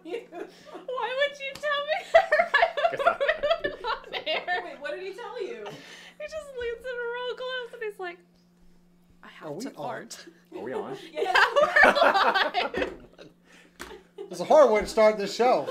you? Why would you tell me that right before we went on air? Wait, what did he tell you? He just leans in real close and he's like, I have to fart. Are we on? Yeah, we're live. It's a hard way to start this show.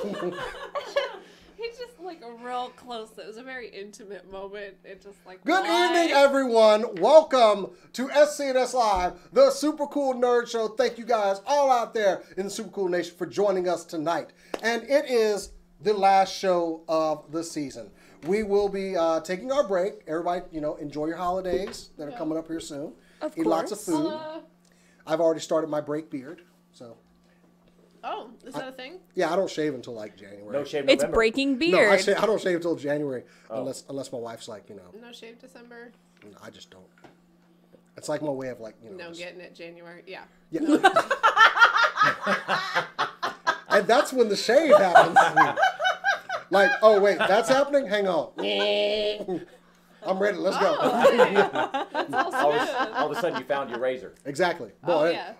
He's just like real close. It was a very intimate moment. It just like. Good evening, everyone. Welcome to SCNS Live, the Super Cool Nerd Show. Thank you guys all out there in the Super Cool Nation for joining us tonight. And it is the last show of the season. We will be taking our break. Everybody, enjoy your holidays that are coming up here soon. Of Eat lots of food. Hello. I've already started my break beard, so. Oh, is that a thing? Yeah, I don't shave until like January. No shave November. It's breaking No, beard. I don't shave until January unless my wife's like, No shave December. No, I just don't. It's like my way of like, No, getting it January. Yeah. Yeah. And that's when the shave happens. Like, oh wait, that's happening? Hang on. I'm ready. Let's go. That's all good. All of a sudden, you found your razor. Exactly. Oh, Boy, yeah.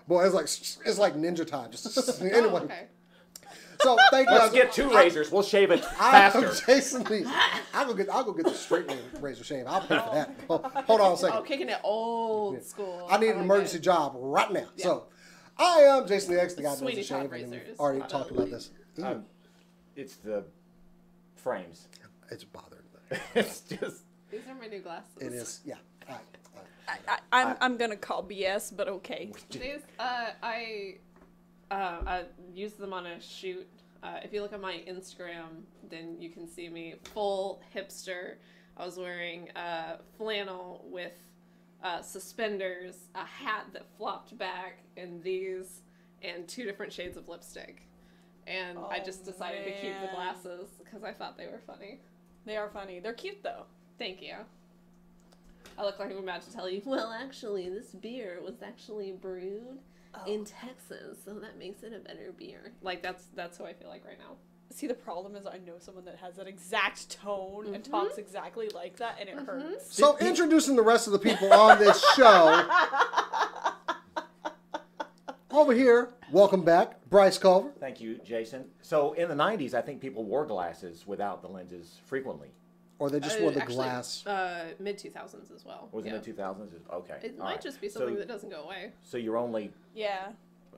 It's like ninja time. Just anyway. Oh, okay. So thank you. Let's guys. get two razors. We'll shave it I'm faster. Jason Lee. I'll go get the straight razor shave. I'll pay for that. Hold on a second. Oh, kicking it old school. I need an like emergency it. job right now. Yeah. So I am Jason the X, the guy that does the Sweeney Todd shave. And we've razors. already talked about this. It's the frames. It's bothering me. It's just. These are my new glasses. It is, yeah. I'm gonna call BS, but okay. These, I used them on a shoot. If you look at my Instagram, then you can see me full hipster. I was wearing flannel with suspenders, a hat that flopped back, and these, and 2 different shades of lipstick. And I just decided to keep the glasses because I thought they were funny. They are funny. They're cute though. Thank you. I look like I'm about to tell you, well, actually, this beer was actually brewed in Texas, so that makes it a better beer. Like, that's who I feel like right now. See, the problem is I know someone that has that exact tone and talks exactly like that, and it hurts. So introducing the rest of the people on this show. Over here, welcome back, Bryce Culver. Thank you, Jason. So in the 90s, I think people wore glasses without the lenses frequently. Or they just wore the Actually, glass. Mid-2000s as well. Was it the 2000s? Okay. It All might right. just be something that doesn't go away. So you're only Yeah,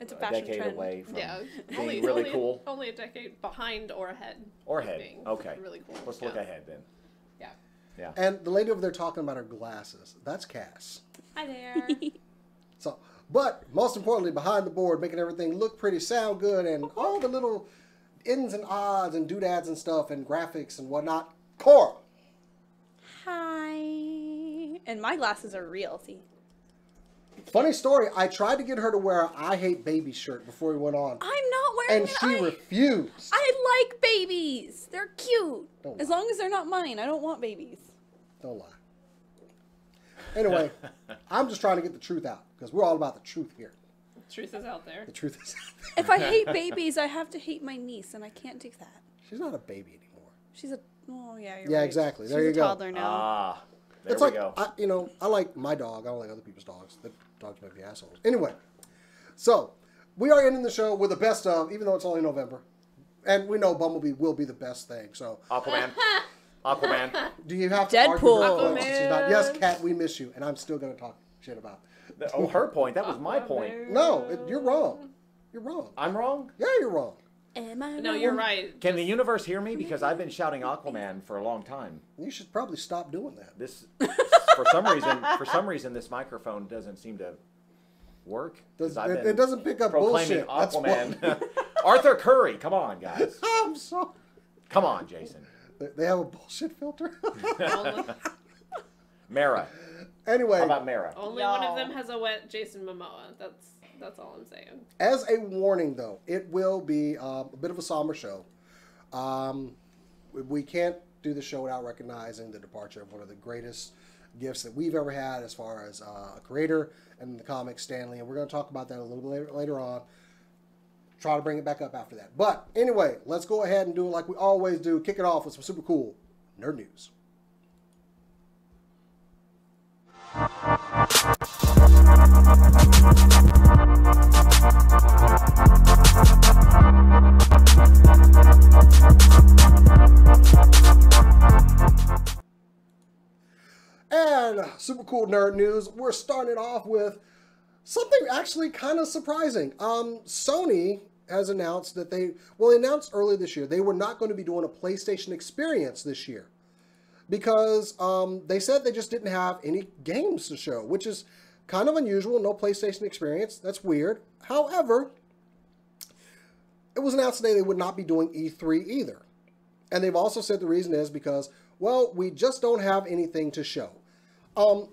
it's a a fashion decade trend. away from Yeah. being really cool. Only a decade behind or ahead. Or of ahead. being Okay. Really cool. Let's look ahead then. Yeah. Yeah. And the lady over there talking about her glasses, that's Cass. Hi there. So, but most importantly, behind the board, making everything look pretty, sound good, and all the little ins and odds and doodads and stuff and graphics and whatnot, Cora. Hi. And my glasses are real, see? Funny story, I tried to get her to wear a I Hate Babies shirt before we went on, I'm not wearing and it. she refused. I like babies. They're cute. Don't As lie. long as they're not mine. I don't want babies. Don't lie. Anyway, I'm just trying to get the truth out, because we're all about the truth here. Truth is out there. The truth is out there. If I hate babies, I have to hate my niece, and I can't do that. She's not a baby anymore. She's a... Oh, yeah, you're Yeah, right. exactly. There She's you a go. toddler now. Ah, there It's we like, go. I like my dog. I don't like other people's dogs. The dogs might be assholes. Anyway, so we are ending the show with the best of, even though it's only November. And we know Bumblebee will be the best thing. So, Aquaman. Aquaman. do you have to Deadpool. argue with her point? Aquaman. She's not, yes, Kat, we miss you. And I'm still going to talk shit about it. Oh, her point. That was my point. No, you're wrong. You're wrong. I'm wrong? Yeah, you're wrong. Am I No, wrong? you're right. Can the universe hear me? Because I've been shouting Aquaman for a long time. You should probably stop doing that. This, for some reason, this microphone doesn't seem to work. 'Cause I've been It doesn't pick up proclaiming bullshit. That's Aquaman. Arthur Curry, come on, guys. I'm sorry. Come on, Jason. They have a bullshit filter. Only, Mara. Anyway, How about Mara? only one of them has a wet Jason Momoa. That's all I'm saying. as a warning, though, it will be a bit of a somber show. We can't do the show without recognizing the departure of one of the greatest gifts that we've ever had as far as a creator and the comics, Stan Lee. And we're going to talk about that a little bit later on. Try to bring it back up after that. But anyway, let's go ahead and do it like we always do. Kick it off with some super cool nerd news. super cool nerd news. We're starting it off with something actually kind of surprising. Sony has announced that they announced earlier this year they were not going to be doing a PlayStation experience this year because they said they just didn't have any games to show, which is kind of unusual. No PlayStation experience. That's weird. However, it was announced today they would not be doing E3 either. And they've also said the reason is because, well, we just don't have anything to show. A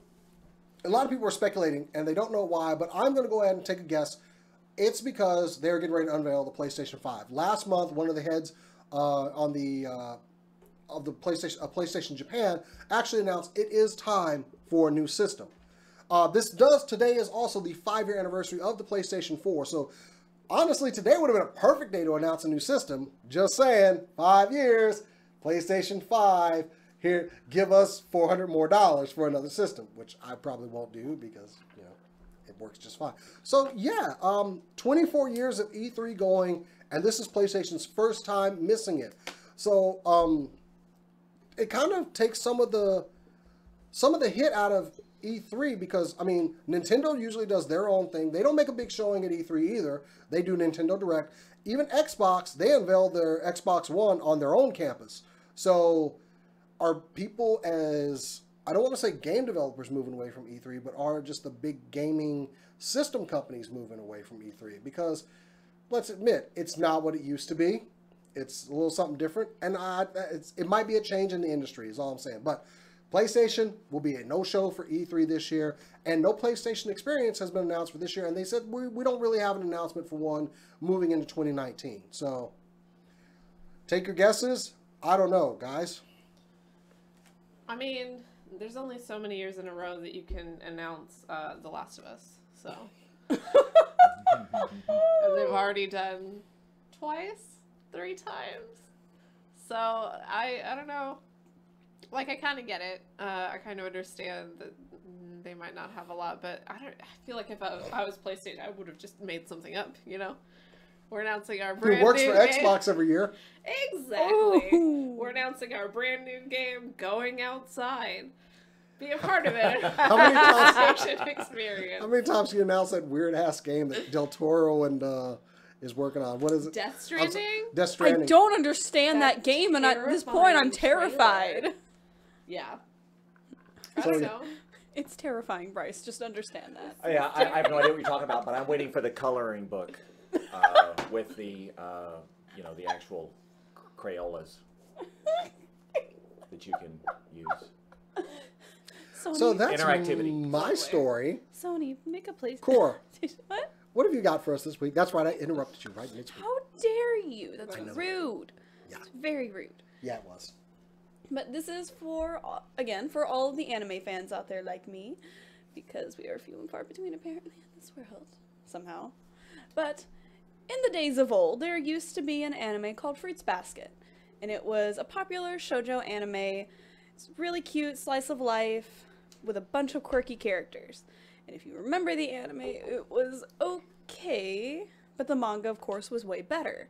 lot of people are speculating, and they don't know why, but I'm going to go ahead and take a guess. It's because they're getting ready to unveil the PlayStation 5. Last month, one of the heads of the PlayStation Japan actually announced it is time for a new system. Today is also the 5-year anniversary of the PlayStation 4, so honestly, today would have been a perfect day to announce a new system. Just saying, 5 years, PlayStation 5, here, give us $400 more for another system, which I probably won't do because, you know, it works just fine. So, yeah, 24 years of E3 going, and this is PlayStation's first time missing it. So, it kind of takes some of the hit out of E3 because, I mean, Nintendo usually does their own thing. They don't make a big showing at E3 either. They do Nintendo Direct. Even Xbox, they unveiled their Xbox One on their own campus. So are people I don't want to say game developers moving away from E3, but are just the big gaming system companies moving away from E3? Because let's admit, it's not what it used to be. It's a little something different. And it might be a change in the industry is all I'm saying. But PlayStation will be a no-show for E3 this year, and no PlayStation experience has been announced for this year, and they said we don't really have an announcement for one moving into 2019. So, take your guesses. I don't know, guys. I mean, there's only so many years in a row that you can announce The Last of Us, so. And they've already done twice, 3 times. So, I don't know. Like, I kind of get it. I kind of understand that they might not have a lot, but I feel like if I was PlayStation, I would have just made something up, you know? We're announcing our brand new game. It works for Xbox every year. Exactly. Ooh. We're announcing our brand new game, Going Outside. Be a part of it. How many times? Experience. How many times can you announce that weird-ass game that Del Toro and is working on? What is it? Death Stranding? Death Stranding. I don't understand that game, and at this point, I'm terrified. Trailer. Yeah. I don't know. It's terrifying, Bryce. Just understand that. Yeah, I have no idea what you're talking about, but I'm waiting for the coloring book with the, the actual Crayolas that you can use. Sony, so that's interactivity. My story. Sony, make a place. Core. What? What have you got for us this week? That's right, I interrupted you right mid-speak. How dare you? That's rude. Yeah. It's very rude. Yeah, it was. But this is for all of the anime fans out there like me, because we are few and far between apparently in this world, somehow. But in the days of old, there used to be an anime called Fruits Basket, and it was a popular shoujo anime. It's really cute, slice of life, with a bunch of quirky characters. And if you remember the anime, it was okay, but the manga, of course, was way better.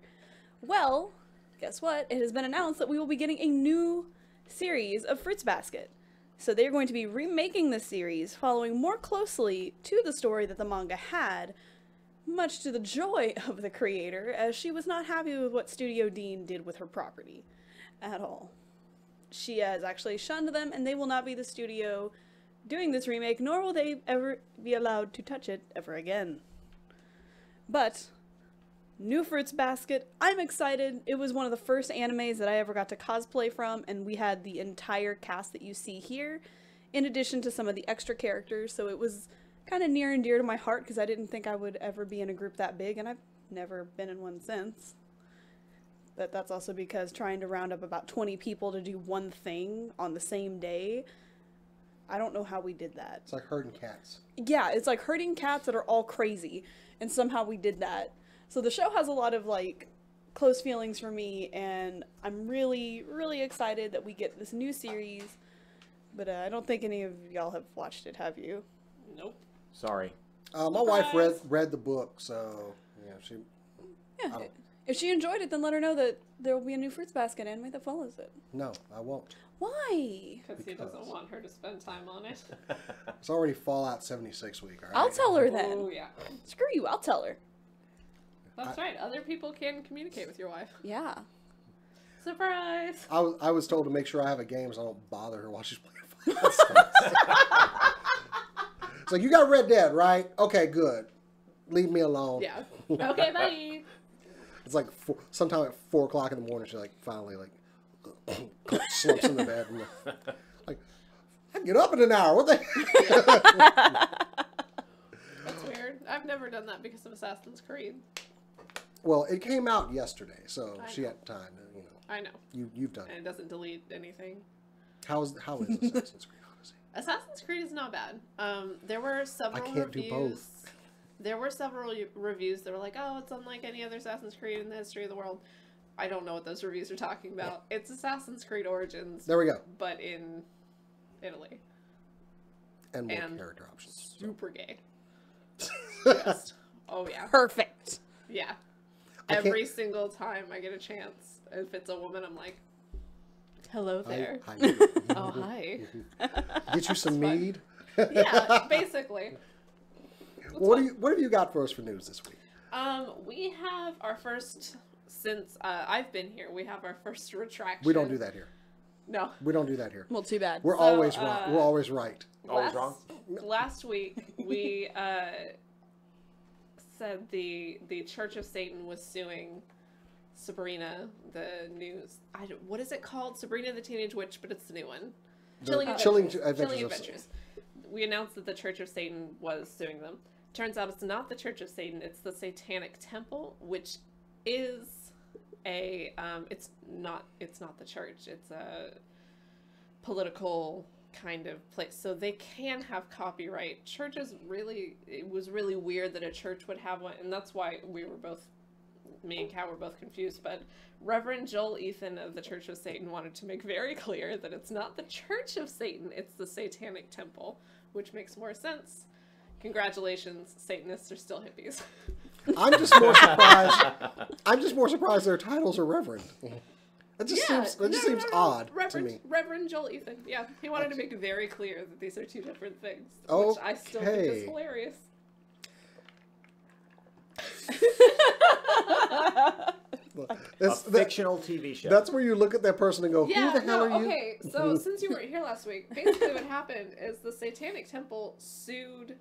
Well, guess what? It has been announced that we will be getting a new series of Fruits Basket. So they're going to be remaking the series, following more closely to the story that the manga had, much to the joy of the creator, as she was not happy with what Studio Dean did with her property at all. She has actually shunned them, and they will not be the studio doing this remake, nor will they ever be allowed to touch it ever again. But new Fruits Basket, I'm excited. It was one of the first animes that I ever got to cosplay from, and we had the entire cast that you see here, in addition to some of the extra characters, so it was kind of near and dear to my heart, because I didn't think I would ever be in a group that big, and I've never been in one since. But that's also because trying to round up about 20 people to do one thing on the same day, I don't know how we did that. It's like herding cats. Yeah, it's like herding cats that are all crazy, and somehow we did that. So the show has a lot of, like, close feelings for me, and I'm really, really excited that we get this new series. But I don't think any of y'all have watched it, have you? Nope. Sorry. My wife read the book, so yeah, she. Yeah, If she enjoyed it, then let her know that there will be a new Fruits Basket anime that follows it. No, I won't. Why? Because he doesn't want her to spend time on it. It's already Fallout 76 week, all right? I'll tell her then. Oh, yeah. Screw you, I'll tell her. That's right. Other people can communicate with your wife. Yeah. Surprise! I was told to make sure I have a game so I don't bother her while she's playing Final Fantasy. It's like, you got Red Dead, right? Okay, good. Leave me alone. Yeah. Okay, bye. It's like sometime at 4 o'clock in the morning, she like finally like slumps in the bed. And like, I get up in an hour. What the? That's weird. I've never done that because of Assassin's Creed. Well, it came out yesterday, so I she know. had time. You know, I know. you've done And it. it doesn't delete anything. How is Assassin's Creed Odyssey? Assassin's Creed is not bad. There were several can't do reviews. both. There were several reviews that were like, "Oh, it's unlike any other Assassin's Creed in the history of the world." I don't know what those reviews are talking about. It's Assassin's Creed Origins, There we go. but in Italy. And more And character options. Super gay. Just, oh yeah, Perfect. yeah. I can't- Every single time I get a chance, if it's a woman, I'm like, "Hello there." Hi. Oh hi. Get you some It's fun. mead. Yeah, basically. What have you got for us for news this week? We have our first, since I've been here, we have our first retraction. We don't do that here. No. We don't do that here. Well, too bad. We're So, always right. We're always right. Always wrong? Last week, we said the Church of Satan was suing Sabrina, the news. What is it called? Sabrina the Teenage Witch, but it's the new one. Chilling Adventures Chilling of Adventures. We announced that the Church of Satan was suing them. Turns out it's not the Church of Satan, it's the Satanic Temple, which is a it's not the church. It's a political kind of place. So they can have copyright. It was really weird that a church would have one, and that's why me and Kat were both confused, but Reverend Joel Ethan of the Church of Satan wanted to make very clear that it's not the Church of Satan, it's the Satanic Temple, which makes more sense. Congratulations, Satanists are still hippies. I'm just more surprised. I'm just more surprised their titles are Reverend. It just seems odd to me. Reverend Joel Ethan, yeah, he wanted to make it very clear that these are two different things, which I still think is hilarious. Fictional TV show. That's where you look at that person and go, "Who the hell are you?" Okay, so since you weren't here last week, basically what happened is the Satanic Temple sued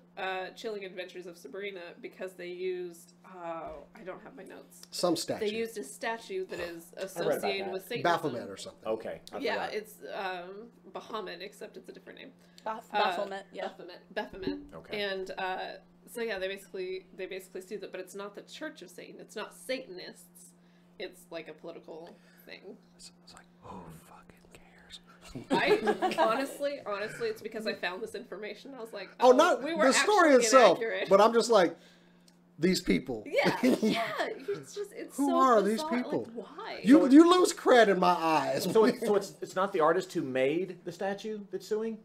Chilling Adventures of Sabrina because they used, I don't have my notes. Some statue. They used a statue that is associated with Satanism. Baphomet or something. Okay. Yeah, it's Bahamut, except it's a different name. Baphomet, yeah. Baphomet. Okay. And so yeah, they basically sued it, but it's not the Church of Satan. It's not Satanists. It's like a political thing. It's like, who fucking cares? honestly, it's because I found this information. I was like, Oh, not we were the story actually itself, inaccurate. but I'm just like, these people. Yeah. It's Who so are bizarre. these people? Like, why? You lose cred in my eyes. So it's not the artist who made the statue that's suing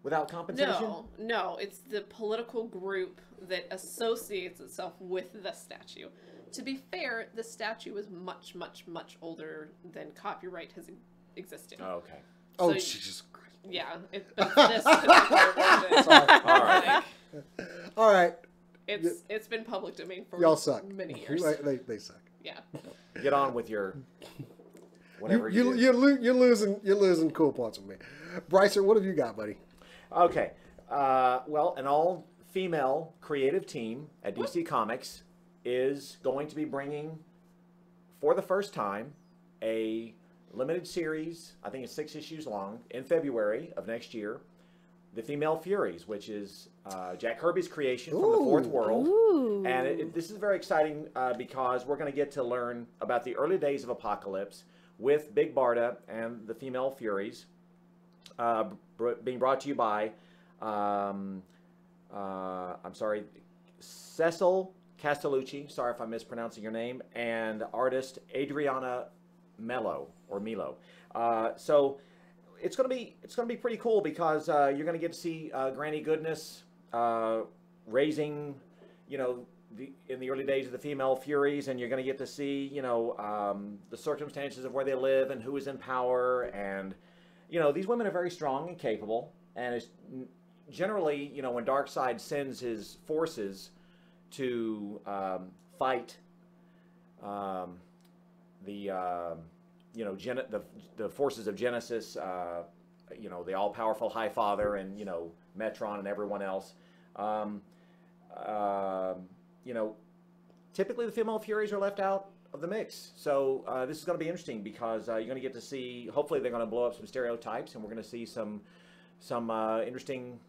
without compensation? No, it's the political group that associates itself with the statue. To be fair, the statue is much, much, much older than copyright has existed. Oh, okay. Oh, So- Jesus Christ. Yeah, it's this particular version. Sorry. All right. All right. It's been public domain for Y'all suck. many years. They suck. Yeah. Get on with your whatever you do. You're losing cool points with me. Brycer, what have you got, buddy? Okay. Well, an all-female creative team at DC Comics is going to be bringing, for the first time, a limited series, I think it's 6 issues long, in February of next year, The Female Furies, which is Jack Kirby's creation from the Fourth World. Ooh. And this is very exciting because we're going to get to learn about the early days of Apocalypse with Big Barda and the Female Furies, being brought to you by, I'm sorry, Cecil Castellucci, sorry if I'm mispronouncing your name, and artist Adriana Milo. So it's gonna be pretty cool because you're gonna get to see Granny Goodness raising, in the early days of the female Furies, and you're going to get to see, you know, the circumstances of where they live and who is in power, and you know, these women are very strong and capable, and it's generally, you know, when Darkseid sends his forces to fight you know, the forces of Genesis, you know, the all-powerful High Father, and you know, Metron and everyone else. You know, typically the female Furies are left out of the mix. So this is going to be interesting because you're going to get to see. Hopefully, they're going to blow up some stereotypes, and we're going to see some interesting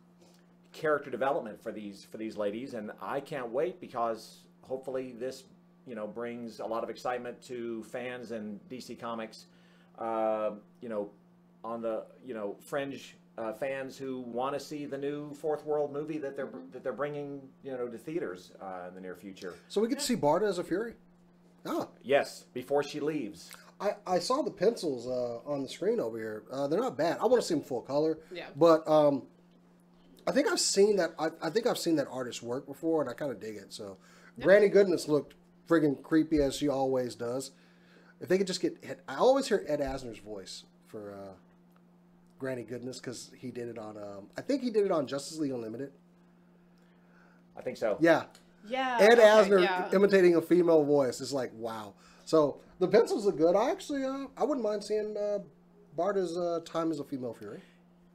character development for these ladies. And I can't wait because hopefully this, you know, brings a lot of excitement to fans and DC Comics. You know, on the, you know, fringe fans who want to see the new Fourth World movie that they're bringing, you know, to theaters in the near future. So we get to see Barda as a Fury? Ah. Yes, before she leaves. I saw the pencils on the screen over here. They're not bad. I want to see them full color. Yeah. But I think I've seen that. I think I've seen that artist work before, and I kind of dig it. So, Granny Goodness looked friggin' creepy as she always does. If they could just get, I always hear Ed Asner's voice for Granny Goodness because he did it on. I think he did it on Justice League Unlimited. I think so. Yeah. Yeah. Ed okay, Asner yeah. imitating a female voice is like, wow. So the pencils look good. I actually, I wouldn't mind seeing Barda's time as a female Fury.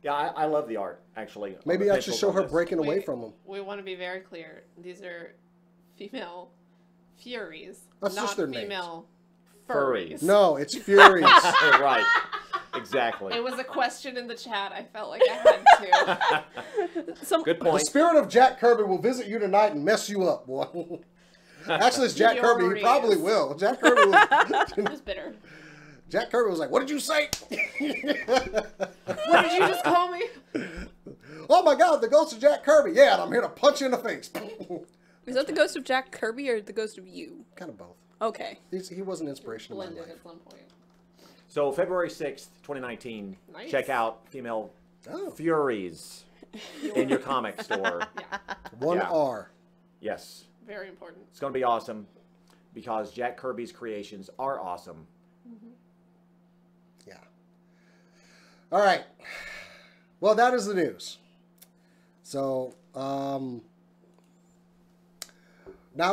Yeah, I love the art, actually. Maybe I should show her breaking away from him. We want to be very clear. These are female Furies, That's not just their female Furries. furries. No, it's Furies. Right. Exactly. It was a question in the chat. I felt like I had to. Good The point. spirit of Jack Kirby will visit you tonight and mess you up, boy. Actually, it's Jack Kirby. He probably will. Jack Kirby was, He was bitter. Jack Kirby was like, "What did you say?" What did you just call me? Oh my God, the ghost of Jack Kirby. Yeah, and I'm here to punch you in the face. Is that the ghost of Jack Kirby or the ghost of you? Kind of both. Okay. He was an inspiration in my Blended life. at some point. So February 6th, 2019. Nice. Check out Female Oh. Furies in your comic store. Yeah, One Yeah. R. Yes. very important. It's going to be awesome because Jack Kirby's creations are awesome. Yeah. All right. Well, that is the news. So, now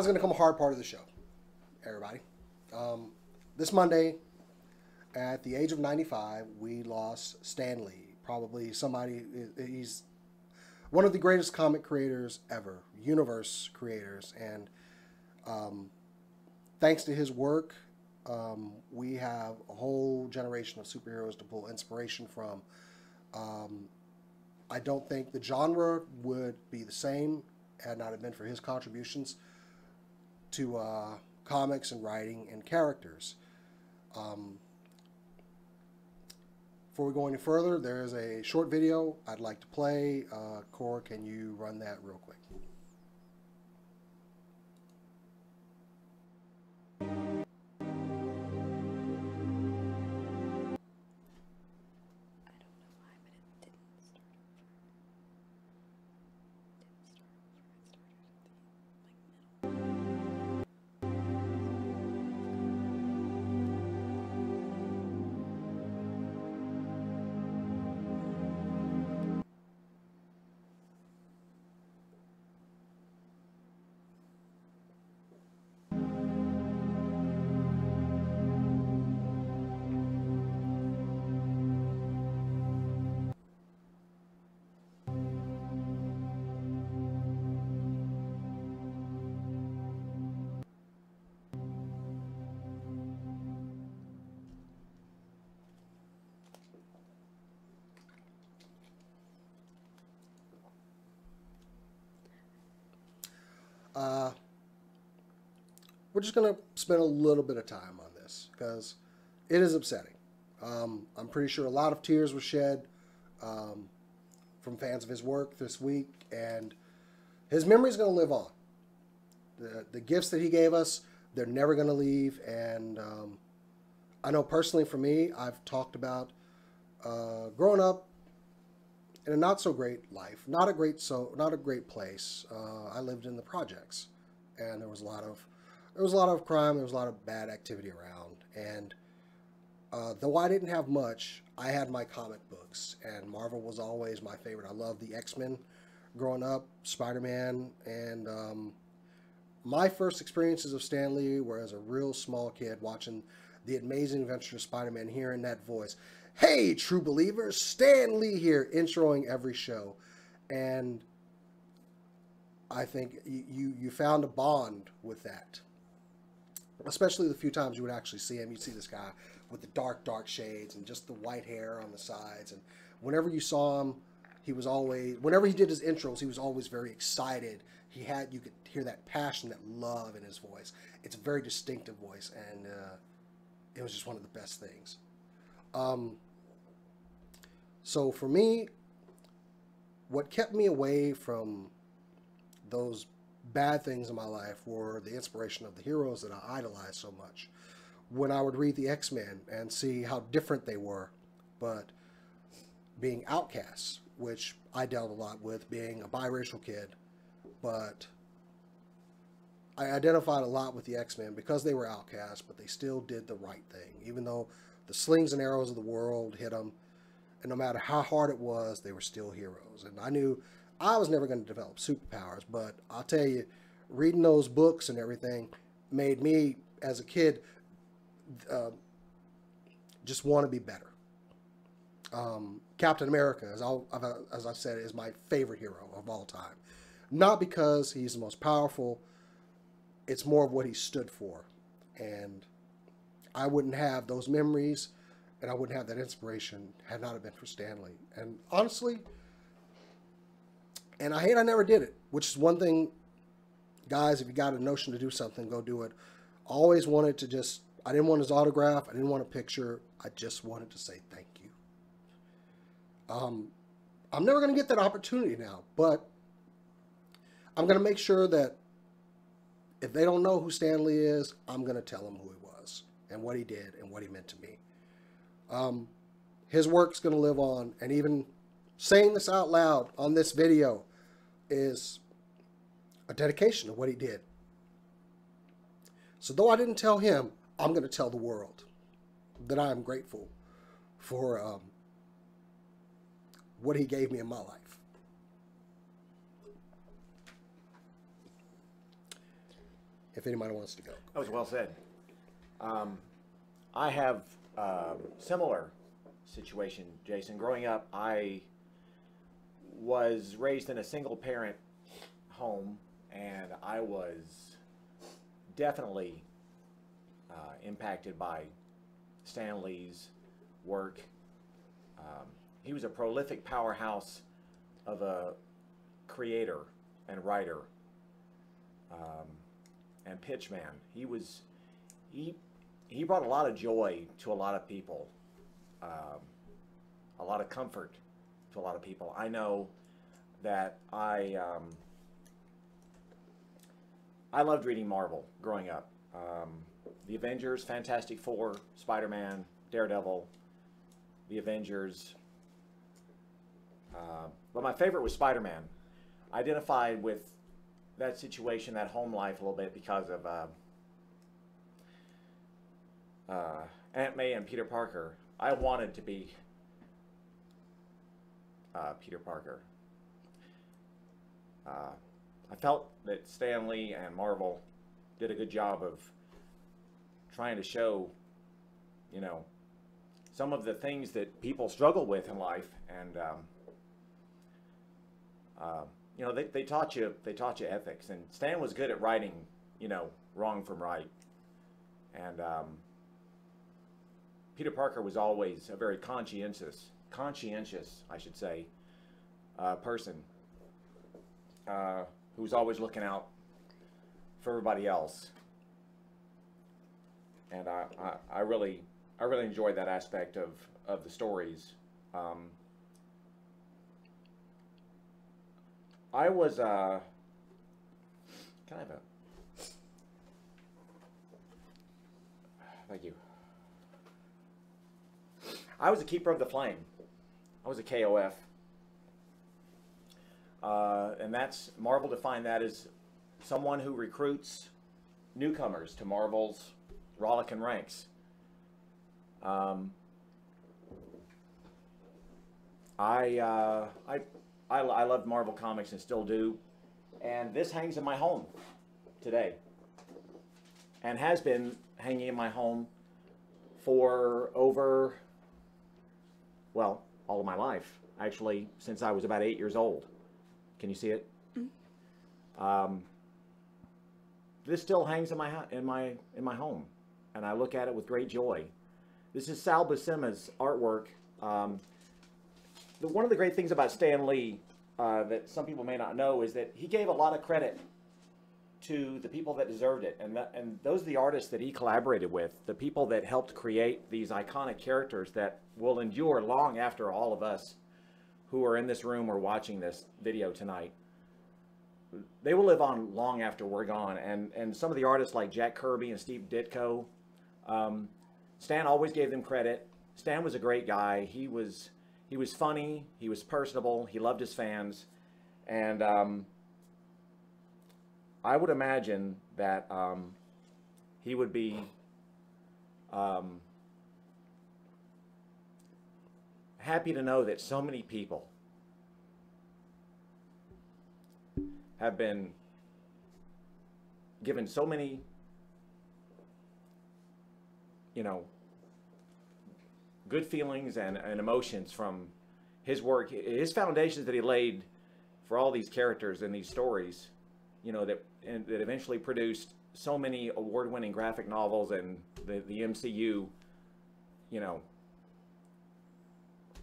is going to come a hard part of the show, everybody. This Monday, at the age of 95, we lost Stan Lee. Probably somebody, he's one of the greatest comic creators ever, universe creators. And thanks to his work, we have a whole generation of superheroes to pull inspiration from. I don't think the genre would be the same had not it been for his contributions to comics and writing and characters. Before we go any further, there is a short video I'd like to play. Cora, can you run that real quick? We're just going to spend a little bit of time on this because it is upsetting. I'm pretty sure a lot of tears were shed from fans of his work this week, and his memory is going to live on. The gifts that he gave us, they're never going to leave. And I know personally for me, I've talked about growing up in a not so great life, not a great place. I lived in the projects, and there was a lot of crime. There was a lot of bad activity around, and though I didn't have much, I had my comic books, and Marvel was always my favorite. I loved the X-Men growing up, Spider-Man, and my first experiences of Stan Lee were as a real small kid watching The Amazing Adventures of Spider-Man, hearing that voice, "Hey, true believers, Stan Lee here," introing every show. And I think you found a bond with that. Especially the few times you would actually see him. You'd see this guy with the dark shades and just the white hair on the sides. And whenever you saw him, he was always, whenever he did his intros, he was always very excited. You could hear that passion, that love in his voice. It's a very distinctive voice, and it was just one of the best things. So for me, what kept me away from those bad things in my life were the inspiration of the heroes that I idolized so much. When I would read the X-Men and see how different they were, but being outcasts, which I dealt a lot with, being a biracial kid, but I identified a lot with the X-Men because they were outcasts, but they still did the right thing. Even though the slings and arrows of the world hit them, and no matter how hard it was, they were still heroes. And I knew I was never going to develop superpowers, but I'll tell you, reading those books and everything made me, as a kid, just want to be better. Captain America, as I've said, is my favorite hero of all time. Not because he's the most powerful, it's more of what he stood for. And I wouldn't have those memories, and I wouldn't have that inspiration had not have been for Stan Lee. And honestly, and I hate I never did it, which is one thing, guys, if you got a notion to do something, go do it. I always wanted to just, I didn't want his autograph, I didn't want a picture, I just wanted to say thank you. I'm never going to get that opportunity now, but I'm going to make sure that if they don't know who Stan Lee is, I'm going to tell them who he was and what he did and what he meant to me. His work's going to live on, and even saying this out loud on this video is a dedication of what he did. So though I didn't tell him, I'm going to tell the world that I am grateful for what he gave me in my life. If anybody wants to go. That was well said. I have similar situation, Jason. Growing up, I was raised in a single-parent home, and I was definitely impacted by Stan Lee's work. He was a prolific powerhouse of a creator and writer and pitchman. He brought a lot of joy to a lot of people, a lot of comfort to a lot of people. I know that I loved reading Marvel growing up. The Avengers, Fantastic Four, Spider-Man, Daredevil, the Avengers. But my favorite was Spider-Man. I identified with that situation, that home life, a little bit because of Aunt May and Peter Parker. I wanted to be Peter Parker. I felt that Stan Lee and Marvel did a good job of trying to show, you know, some of the things that people struggle with in life, and you know, they taught you ethics, and Stan was good at writing, you know, wrong from right, and Peter Parker was always a very conscientious, I should say, person who was always looking out for everybody else, and I really enjoyed that aspect of the stories. I was kind of a, thank you. I was a keeper of the flame. I was a KOF. And that's, Marvel defined that as someone who recruits newcomers to Marvel's rollicking ranks. I love Marvel Comics and still do, and this hangs in my home today, and has been hanging in my home for over, well, all of my life, actually, since I was about 8 years old. Can you see it? This still hangs in my home, and I look at it with great joy. This is Sal Buscema's artwork. One of the great things about Stan Lee that some people may not know is that he gave a lot of credit to the people that deserved it, and those are the artists that he collaborated with, the people that helped create these iconic characters that will endure long after all of us who are in this room or watching this video tonight. They will live on long after we're gone, and some of the artists like Jack Kirby and Steve Ditko, Stan always gave them credit. Stan was a great guy. He was funny, he was personable, he loved his fans, and I would imagine that he would be happy to know that so many people have been given so many, good feelings and emotions from his work, his foundations that he laid for all these characters and these stories, that eventually produced so many award-winning graphic novels, and the MCU,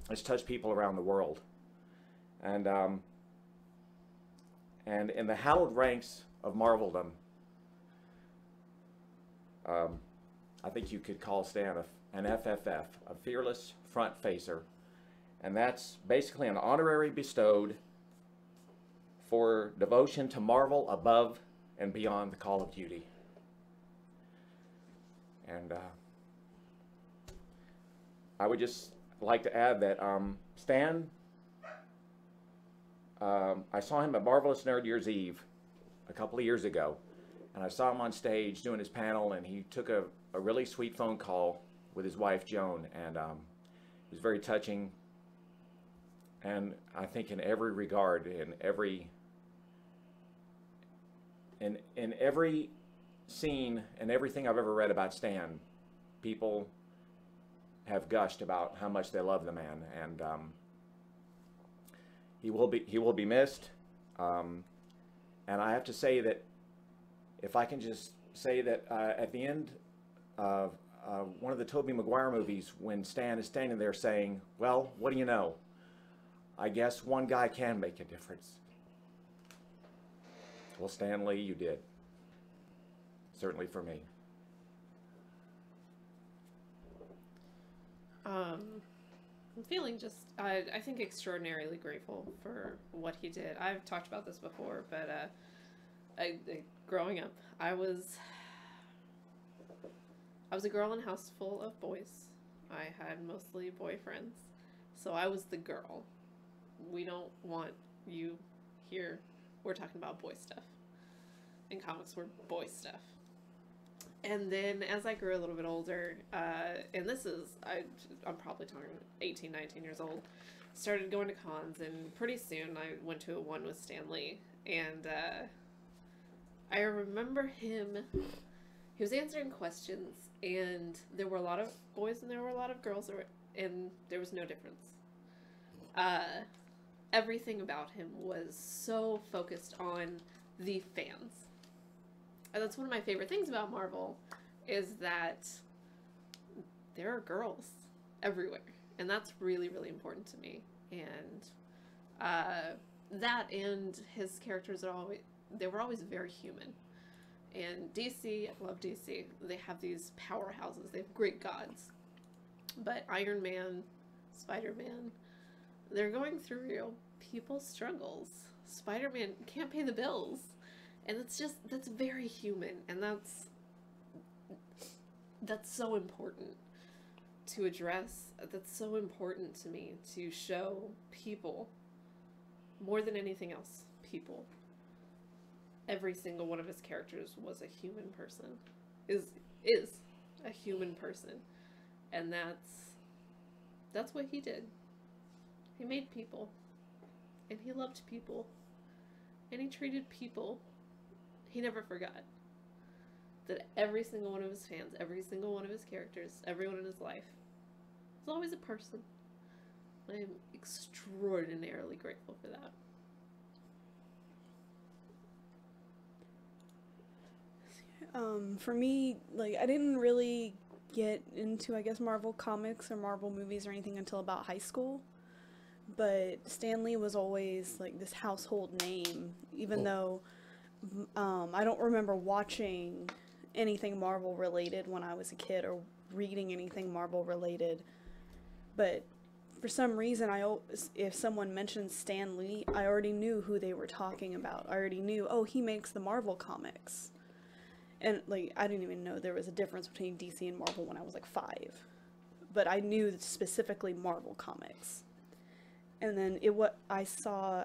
has touched people around the world. And in the hallowed ranks of Marveldom, I think you could call Stan an FFF, a fearless front facer, and that's basically an honorary bestowed for devotion to Marvel above and beyond the Call of Duty. And I would just like to add that Stan, I saw him at Marvelous Nerd Year's Eve a couple of years ago, and I saw him on stage doing his panel, and he took a really sweet phone call with his wife Joan, and it was very touching, and I think in every regard, in every scene and everything I've ever read about Stan, people have gushed about how much they love the man, and he will be missed. And I have to say that, if I can just say that at the end of one of the Tobey Maguire movies, when Stan is standing there saying, "Well, what do you know? I guess one guy can make a difference." Well, Stan Lee, you did. Certainly for me. I'm feeling just, I think, extraordinarily grateful for what he did. I've talked about this before, but growing up, I was a girl in a house full of boys. I had mostly boyfriends, so I was the girl. We don't want you here. We're talking about boy stuff. In comics, we're boy stuff. And then as I grew a little bit older, and this is, I'm probably talking 18, 19 years old, started going to cons, and pretty soon I went to a one with Stan Lee. And I remember him, he was answering questions, and there were a lot of boys and there were a lot of girls, and there was no difference. Everything about him was so focused on the fans. And that's one of my favorite things about Marvel, is that there are girls everywhere. And that's really, really important to me. And that and his characters they were always very human. And DC, I love DC, they have these powerhouses, they have great gods. But Iron Man, Spider-Man, they're going through real people's struggles. Spider-Man can't pay the bills. And that's very human, and that's so important to address. That's so important to me, to show people, more than anything else, people. every single one of his characters was a human person, is a human person, and that's what he did. He made people, and he loved people, and he treated people. He never forgot that every single one of his fans, every single one of his characters, everyone in his life was always a person. I am extraordinarily grateful for that. For me, like, I didn't really get into, I guess, Marvel comics or Marvel movies or anything until about high school. But Stan Lee was always, like, this household name, even though I don't remember watching anything Marvel related when I was a kid or reading anything Marvel related. But for some reason, if someone mentioned Stan Lee, I already knew who they were talking about. I already knew, oh, he makes the Marvel comics. And, like, I didn't even know there was a difference between DC and Marvel when I was, like, 5. But I knew specifically Marvel comics. And then I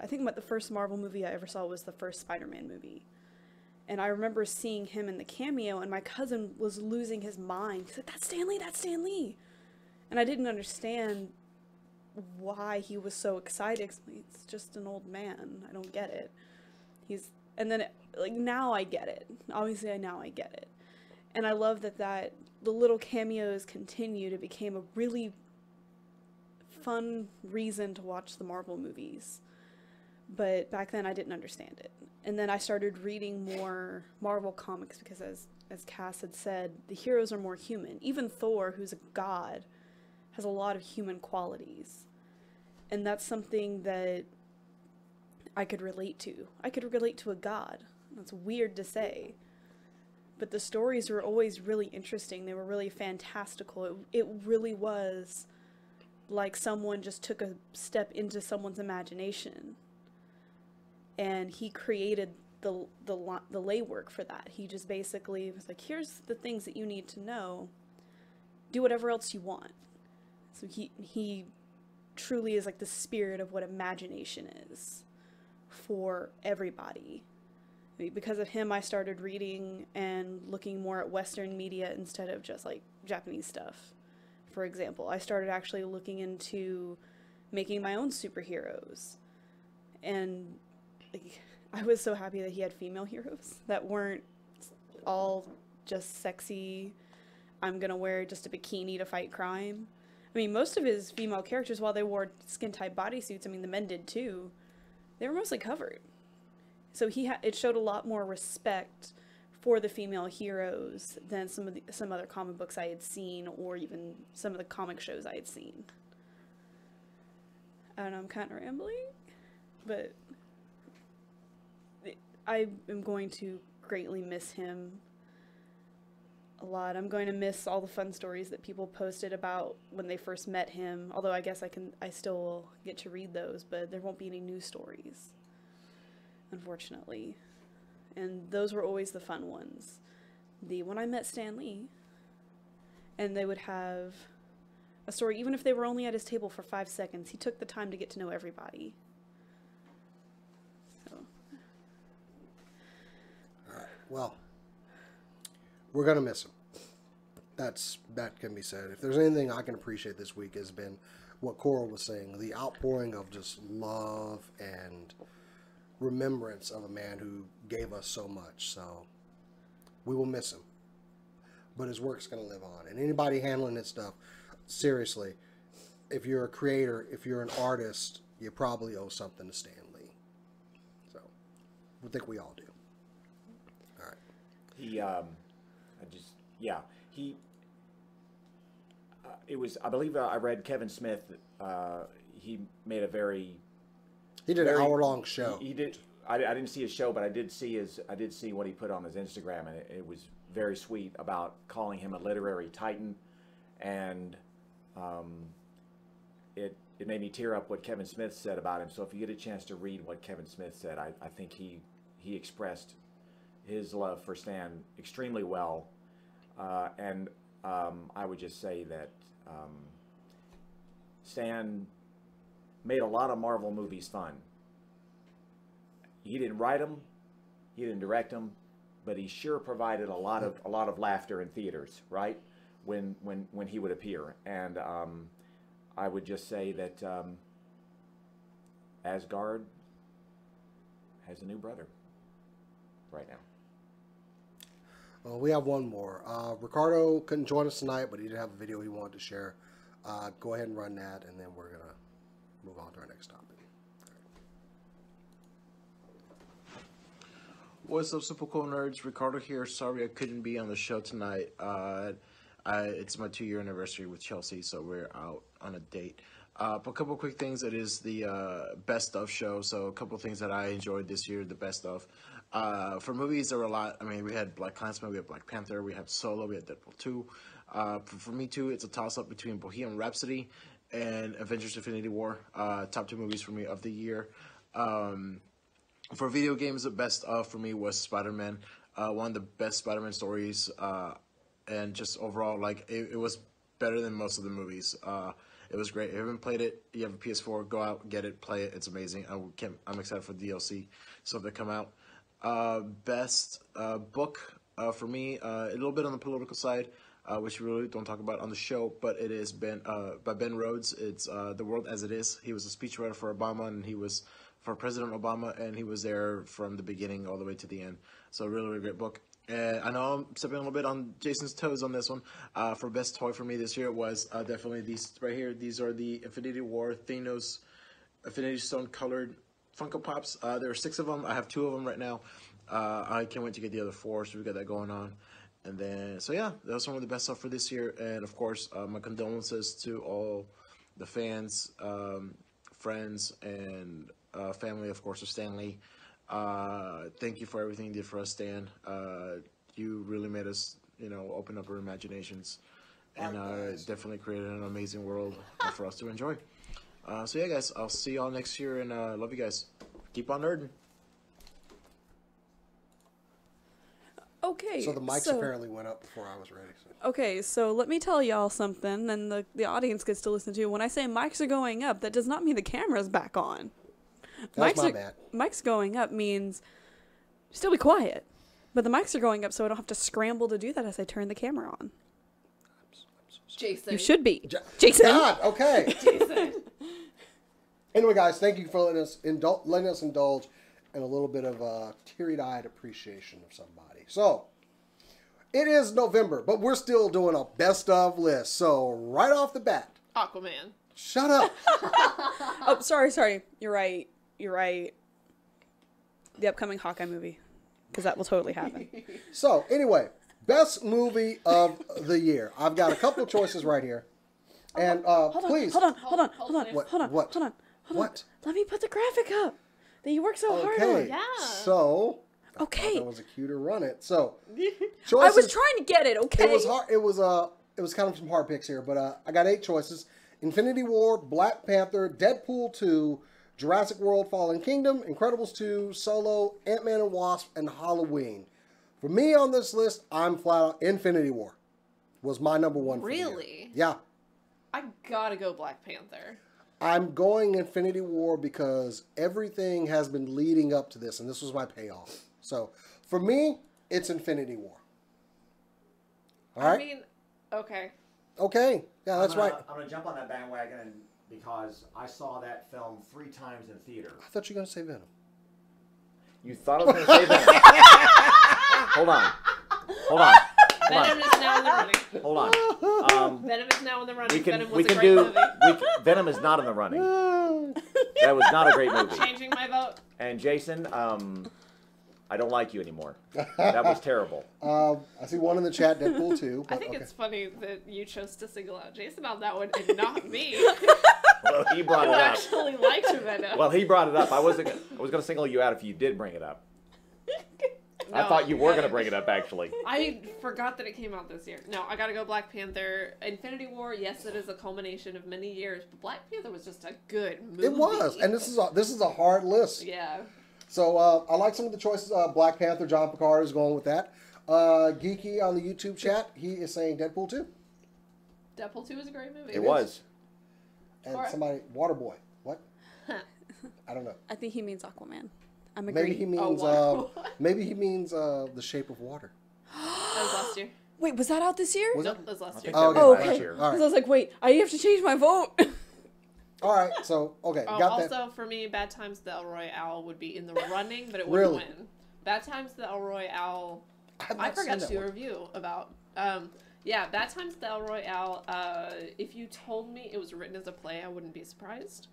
think the first Marvel movie I ever saw was the first Spider-Man movie. And I remember seeing him in the cameo, and my cousin was losing his mind. He said, "That's Stan Lee, that's Stan Lee." And I didn't understand why he was so excited. It's just an old man. I don't get it. Now I get it. Obviously, now I get it. And I love that the little cameos continued. It became a really fun reason to watch the Marvel movies. But back then I didn't understand it. And then I started reading more Marvel comics because, as Cass had said, the heroes are more human. Even Thor, who's a god, has a lot of human qualities. And that's something that I could relate to. I could relate to a god. That's weird to say. But the stories were always really interesting. They were really fantastical. It really was like someone just took a step into someone's imagination. And he created the legwork for that. He just basically was like, here's the things that you need to know. Do whatever else you want. So he truly is like the spirit of what imagination is for everybody. I mean, because of him, I started reading and looking more at Western media instead of just like Japanese stuff. For example, I started actually looking into making my own superheroes. And like, I was so happy that he had female heroes that weren't all just sexy, I'm gonna wear just a bikini to fight crime. I mean, most of his female characters, while they wore skin-tight bodysuits, I mean, the men did too, they were mostly covered. So it showed a lot more respect for the female heroes than some other comic books I had seen, or even some of the comic shows I had seen. I don't know, I'm kind of rambling, but I am going to greatly miss him a lot. I'm going to miss all the fun stories that people posted about when they first met him, although I guess I still get to read those, but there won't be any new stories, unfortunately. And those were always the fun ones. When I met Stan Lee, and they would have a story, even if they were only at his table for 5 seconds, he took the time to get to know everybody. So. All right. Well, we're gonna miss him. That can be said. If there's anything I can appreciate this week, has been what Coral was saying, the outpouring of just love and remembrance of a man who gave us so much. So we will miss him, but his work's going to live on. And anybody handling this stuff, seriously, if you're a creator, if you're an artist, you probably owe something to Stan Lee. So I think we all do. All right. It was, I believe I read Kevin Smith, he made a He did an hour-long show. He did. I didn't see his show, but I did see what he put on his Instagram, and it was very sweet about calling him a literary titan, and it made me tear up what Kevin Smith said about him. So if you get a chance to read what Kevin Smith said, I think he expressed his love for Stan extremely well, and I would just say that Stan made a lot of Marvel movies fun. He didn't write them, He didn't direct them, but he sure provided a lot of laughter in theaters, right? When he would appear, and I would just say that Asgard has a new brother right now. Well, we have one more. Ricardo couldn't join us tonight, but he did have a video he wanted to share. Go ahead and run that, and then we're going to move on to our next topic. What's up, Super Cool Nerds? Ricardo here. Sorry I couldn't be on the show tonight. It's my 2-year anniversary with Chelsea, so we're out on a date. But a couple quick things. It is the best of show, so a couple things that I enjoyed this year, the best of. For movies, there were a lot. I mean, we had Black Klansman, we had Black Panther, we had Solo, we had Deadpool 2. For me, too, it's a toss-up between Bohemian Rhapsody and Avengers Infinity War. Top 2 movies for me of the year. For video games, the best of for me was Spider-Man. One of the best Spider-Man stories, and just overall, like, it was better than most of the movies. It was great. If you haven't played it, you have a PS4, go out, get it, play it. It's amazing. I'm excited for the DLC stuff to come out. Best book for me, a little bit on the political side, which we really don't talk about on the show, but it is by Ben Rhodes. It's The World as It Is. He was a speechwriter for Obama, and he was for President Obama, and he was there from the beginning all the way to the end. So really, really great book. And I know I'm stepping a little bit on Jason's toes on this one. For best toy for me this year was definitely these right here. These are the Infinity War Thanos Infinity Stone colored Funko Pops. There are 6 of them. I have 2 of them right now. I can't wait to get the other 4, so we got that going on. And then, so yeah, that was some of the best stuff for this year. And of course, my condolences to all the fans, friends, and family, of course, of Stanley. Thank you for everything you did for us, Stan. You really made us, open up our imaginations, and definitely created an amazing world for us to enjoy. So yeah, guys, I'll see y'all next year, and love you guys. Keep on nerding. Okay. So the mics apparently went up before I was ready. So. Okay, so let me tell y'all something, and the audience gets to listen to. When I say mics are going up, that does not mean the camera's back on. That's my bad. Mics going up means still be quiet, but the mics are going up so I don't have to scramble to do that as I turn the camera on. Jason. You should be. Jason. God, okay. Jason. Anyway, guys, thank you for letting us indulge in a little bit of teary-eyed appreciation of somebody. So, it is November, but we're still doing a best of list. So, right off the bat. Aquaman. Shut up. Oh, sorry. You're right. The upcoming Hawkeye movie. Because that will totally happen. So, anyway, best movie of the year. I've got a couple of choices right here. And please. Hold on. What? Let me put the graphic up that you work so hard Okay. on. Yeah. So, Okay. I thought that was a cue to run it. So, I choices. was trying to get it, okay? It was hard. It was kind of some hard picks here, but I got 8 choices: Infinity War, Black Panther, Deadpool 2, Jurassic World: Fallen Kingdom, Incredibles 2, Solo, Ant-Man and Wasp, and Halloween. For me on this list, I'm flat out Infinity War was my number 1. Really? Yeah. I gotta go Black Panther. I'm going Infinity War because everything has been leading up to this, and this was my payoff. So, for me, it's Infinity War. All right? I mean, okay. Okay. Yeah, that's right. I'm going to jump on that bandwagon because I saw that film 3 times in theater. I thought you were going to say Venom. You thought I was going to say Venom? Hold on. Venom is now in the running. Hold on. Venom is now in the running. We can Venom we was can a great do movie. Venom is not in the running. That was not a great movie. Changing my vote. And Jason, I don't like you anymore. That was terrible. I see one in the chat, Deadpool 2. I think it's funny that you chose to single out Jason on that one and not me. Well, he brought Who it up. actually liked Venom. Well, he brought it up. I was going to single you out if you did bring it up. I thought you were going to bring it up, actually. I forgot that it came out this year. No, I gotta go Black Panther. Infinity War, yes, it is a culmination of many years, but Black Panther was just a good movie. It was, and this is a hard list. Yeah. So I like some of the choices. Black Panther, John Picard is going with that. Geeky on the YouTube chat, he is saying Deadpool 2. Deadpool 2 is a great movie. It was. And Alright. somebody, Waterboy. What? I don't know. I think he means Aquaman. I'm Maybe agreeing. he means wow. maybe he means The Shape of Water. That was last year. Wait, was that out this year? Was Nope, it? that was last I year. think Oh, that okay. was Oh, last okay. year. All Because right. I was like, wait, I have to change my vote. All right. So okay, got that. Also, for me, Bad Times at the El Royale would be in the running, but it Really? wouldn't win. Bad Times at the El Royale, have I not seen forgot to that do a one. review about. Yeah, Bad Times at the El Royale. If you told me it was written as a play, I wouldn't be surprised.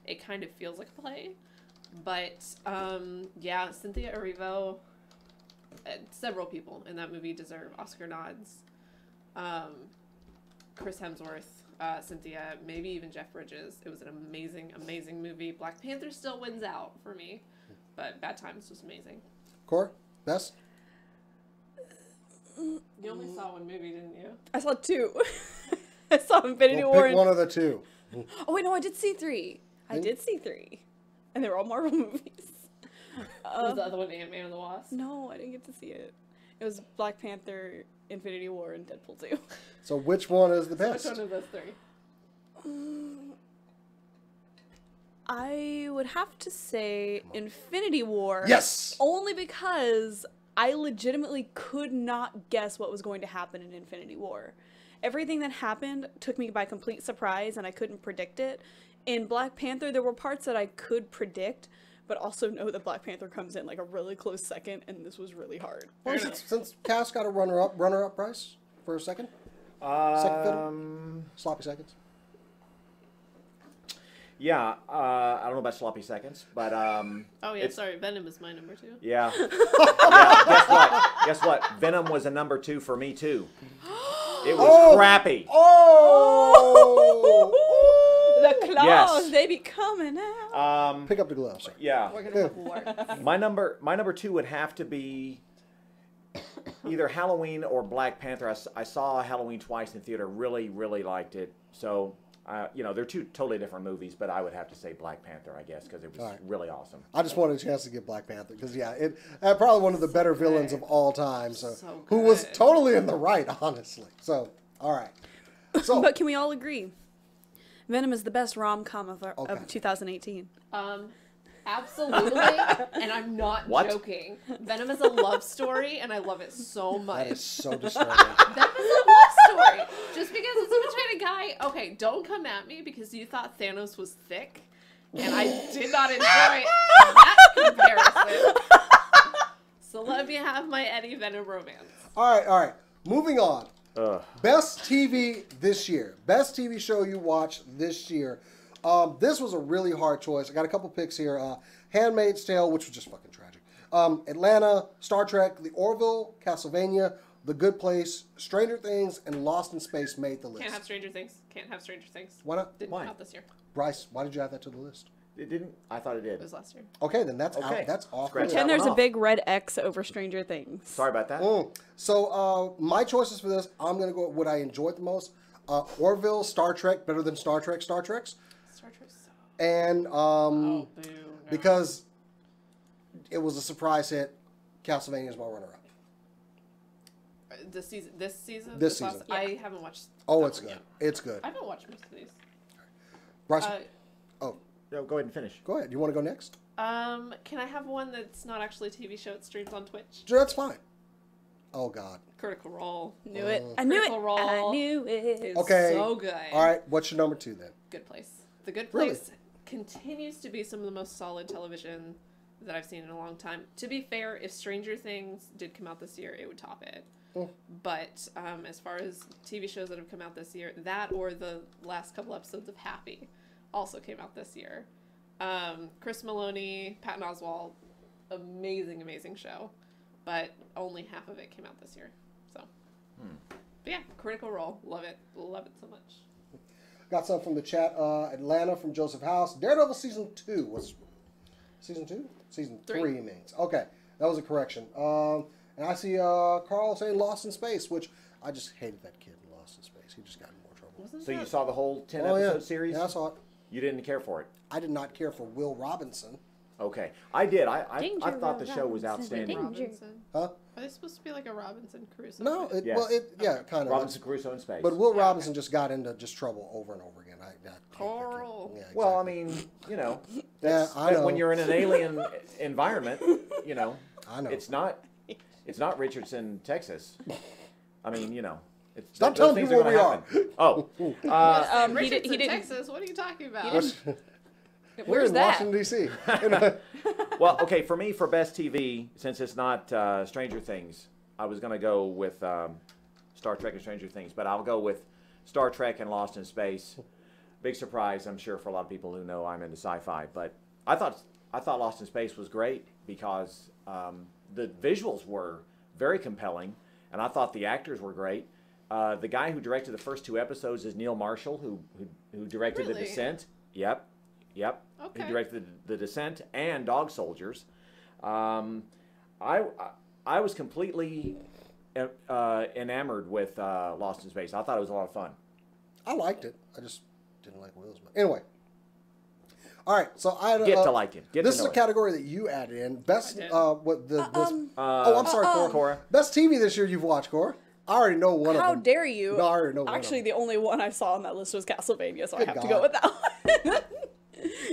It kind of feels like a play, but yeah, Cynthia Erivo. Several people in that movie deserve Oscar nods. Chris Hemsworth, Cynthia, maybe even Jeff Bridges. It was an amazing, amazing movie. Black Panther still wins out for me, but Bad Times was amazing. Core, best. You only saw one movie, didn't you? I saw 2. I saw Infinity Well, War. pick one of the two. Oh wait, no, I did see 3. I Didn't- did see 3, and they were all Marvel movies. Was the other one Ant-Man and the Wasp? No, I didn't get to see it. It was Black Panther, Infinity War, and Deadpool 2. So which one is the Which best? one of those three? I would have to say Infinity War. Yes. Only because I legitimately could not guess what was going to happen in Infinity War. Everything that happened took me by complete surprise and I couldn't predict it. In Black Panther, there were parts that I could predict, but also know that Black Panther comes in like a really close second, and this was really hard. Well, since Cass got a runner-up prize for a second. Second fiddle? Sloppy seconds. Yeah, I don't know about sloppy seconds, but Oh yeah, it's- sorry, Venom is my number 2. yeah. Yeah. Guess what? Guess what? Venom was a number 2 for me too. It was crappy. Oh! The claws, Yes. they be coming out. Pick up the gloves. Sir. Yeah. We're gonna have war. My number 2 would have to be either Halloween or Black Panther. I saw Halloween twice in theater. Really, really liked it. So, they're two totally different movies, but I would have to say Black Panther, I guess, because it was really awesome. I just wanted a chance to get Black Panther because it probably one of the better villains of all time. So who was good. totally in the right, honestly. So all right. So But can we all agree? Venom is the best rom-com of Okay. 2018. Absolutely, and I'm not What? joking. Venom is a love story, and I love it so much. that is so disturbing. Venom is a love story. Just because it's a China guy. Okay, don't come at me because you thought Thanos was thick, and I did not enjoy that comparison. So let me have my Eddie Venom romance. All right. Moving on. Ugh. Best TV this year. Best TV show you watched this year. This was a really hard choice. I got a couple picks here. Handmaid's Tale, which was just fucking tragic. Atlanta, Star Trek, The Orville, Castlevania, The Good Place, Stranger Things, and Lost in Space made the list. Can't have Stranger Things. Can't have Stranger Things. Why not? Didn't Why? come out this year. Bryce, why did you add that to the list? It didn't. I thought it It did. was last year. Okay, then that's Okay. out. That's off. Scratch the that And list. there's a off. big red X over Stranger Things. Sorry about that. So my choices for this, I'm gonna go with what I enjoyed the most. Orville, Star Trek, better than Star Trek, Star Treks, Star Trek. So... and Oh, boo. No. because it was a surprise hit, Castlevania is my runner-up. This season. This season. This last- season. I haven't watched. Oh, that it's one good. yet. It's good. I haven't watched most of these. Bryce, Uh, No, go ahead and finish. go ahead. You want to go next? Can I have one that's not actually a TV show? It streams on Twitch. Sure, that's fine. Oh God. Critical Role. Knew it. I knew it. Critical Role I knew it. Is Okay. so good. All right. What's your number 2 then? Good Place. The Good Really? Place continues to be some of the most solid television that I've seen in a long time. To be fair, if Stranger Things did come out this year, it would top it. But as far as TV shows that have come out this year, that or the last couple episodes of Happy also came out this year. Chris Maloney, Patton Oswalt, amazing, amazing show. But only half of it came out this year. So, but yeah, Critical Role. Love it so much. Got some from the chat. Atlanta from Joseph House. Daredevil season 2 was season 2. Season 3 means. Okay, that was a correction. And I see Carl saying Lost in Space, which I just hated that kid in Lost in Space. He just got in more trouble. Wasn't So you that- saw the whole 10 Oh episode yeah, series? yeah, I saw it. You didn't care for it? I did not care for Will Robinson. Okay. I did. I Danger, thought the Will show was Robinson, outstanding. danger. Robinson. Huh? Are they supposed to be like a Robinson Crusoe? No, thing? Yes. kind of. Robinson Crusoe in space. But Will Yeah, Robinson just got into just trouble over and over again. Coral. Yeah, exactly. Well, I mean, you know, Yeah, I know. when you're in an alien environment, you know, I know. it's not Richardson, Texas. I mean, you know, it's Stop those telling things people are where gonna we happen. Oh, He Richardson, didn't. Texas. What are you talking about? We're Where's in that? Washington D.C. well, okay. For me, for best TV, since it's not Stranger Things, I was gonna go with Star Trek and Stranger Things, but I'll go with Star Trek and Lost in Space. Big surprise, I'm sure, for a lot of people who know I'm into sci-fi. But I thought Lost in Space was great because the visuals were very compelling, and I thought the actors were great. The guy who directed the first 2 episodes is Neil Marshall, who directed The Really? Descent. Yep. Okay. He directed The Descent and Dog Soldiers. I was completely enamored with Lost in Space. I thought it was a lot of fun. I liked it. I just didn't like Will's. But anyway. All right, so I Get to like it. Get this to is know a it. category that you added in. Best I did. oh, I'm sorry, Cora. Cora. Best TV this year you've watched, Cora. I already know one of How them. dare you? No, I already know one of Actually, them. the only one I saw on that list was Castlevania, so I Good have to God. go with that one.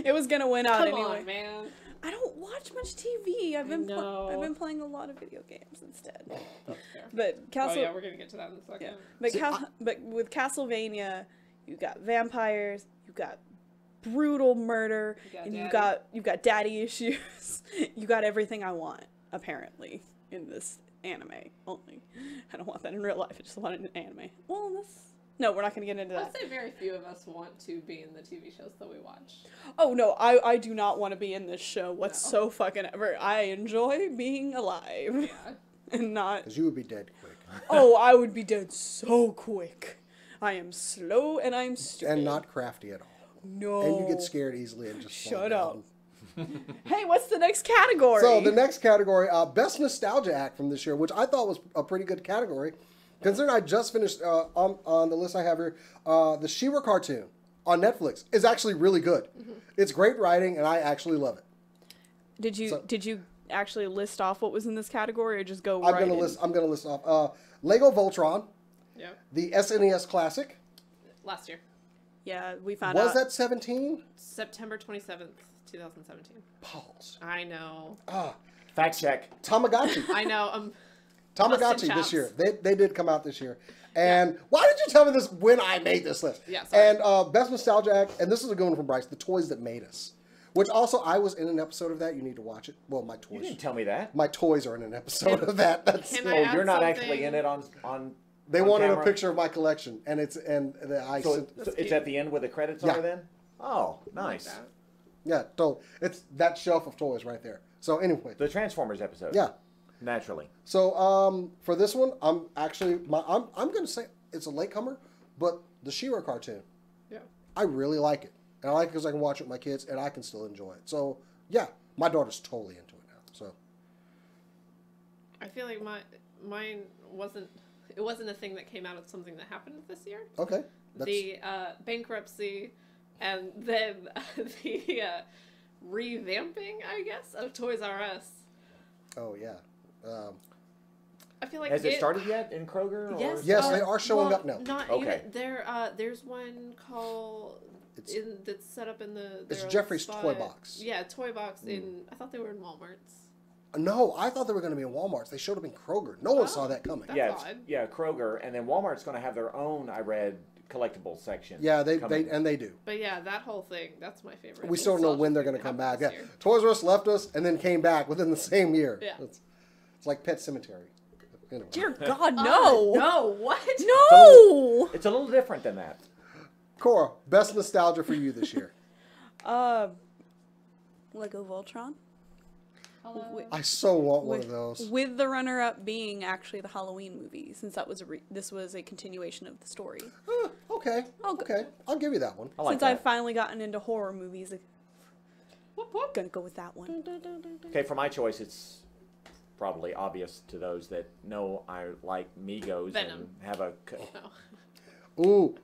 It was gonna win out Come anyway. on, man. I don't watch much TV. I've been know. I've been playing a lot of video games instead. That's fair. But Oh Castle, yeah, we're gonna get to that in a second. yeah. But with Castlevania, you got vampires, you got brutal murder, You got and daddy. you've got daddy issues. You got everything I want apparently in this anime only. I don't want that in real life. I just want it in anime. Well, no, we're not gonna get into I'd that. say very few of us want to be in the TV shows that we watch. Oh no, I do not want to be in this show whatso fucking ever. I enjoy being alive Yeah. and not. Because you would be dead quick. Oh, I would be dead so quick. I am slow and I'm stupid. And not crafty at all. No. And you get scared easily and just fall Shut down. up. Hey, what's the next category? So the next category, Best Nostalgia Act from this year, which I thought was a pretty good category. Considering I just finished on the list I have here, the She-Ra cartoon on Netflix is actually really good. Mm-hmm. It's great writing, and I actually love it. Did you actually list off what was in this category, or just go I'm right gonna in? list. I'm gonna list off Lego Voltron, Yeah. the SNES Classic. Last year, Yeah, we found Was out. that 17? September 27th, 2017. Pause. I know. Fact check. Tamagotchi. I know. Tamagotchi Busting this chops. year. They did come out this year. And why did you tell me this when I made this list? Yeah, sorry. And Best Nostalgia Act, and this is a good one from Bryce, The Toys That Made Us. Which also, I was in an episode of that. You need to watch it. Well, my You toys. didn't tell me that. My toys are in an episode of that. That's, Can Oh, I add you're not something? actually in it on they on wanted camera? a picture of my collection, and I So, sent. so it's at the end where the credits Yeah. are then? Oh, I like nice. that. Yeah, totally. It's that shelf of toys right there. So anyway, The Transformers episode. yeah. Naturally. So for this one, I'm actually I'm going to say it's a latecomer, but the She-Ra cartoon, Yeah. I really like it, and I like it because I can watch it with my kids, and I can still enjoy it. So yeah, my daughter's totally into it now. So I feel like mine wasn't. It wasn't a thing that came out of something that happened this year. okay, The bankruptcy, and then the revamping, I guess, of Toys R Us. oh yeah. I feel like Has it started yet in Kroger? Or Yes, Yes, they are showing up now. Not Okay. even there's one called that's set up in the. It's their Jeffrey's spot. Toy Box. Yeah, Toy Box in. I thought they were in Walmart's. No, I thought they were going to be in Walmart's. They showed up in Kroger. No one Oh, saw that coming. That's Yeah, odd. yeah, Kroger, and then Walmart's going to have their own. I read collectible section. Yeah, they coming. do. But yeah, that whole thing, that's my favorite. We still don't know when they're going to come back. Yeah, Toys R Us left us and then came back within the same year. Yeah. It's like Pet Cemetery. Anyway. Dear God, no. No, what? No. It's a little different than that. Cora, best nostalgia for you this year. Lego Voltron. Hello. I so want one of those. With the runner-up being actually the Halloween movie, since that was this was a continuation of the story. Okay. I'll go- Okay. I'll give you that one. I like Since that. I've finally gotten into horror movies, I'm Whoop, whoop. gonna go with that one. Okay, for my choice, it's probably obvious to those that know I like Migos Venom. and have a. No. Ooh,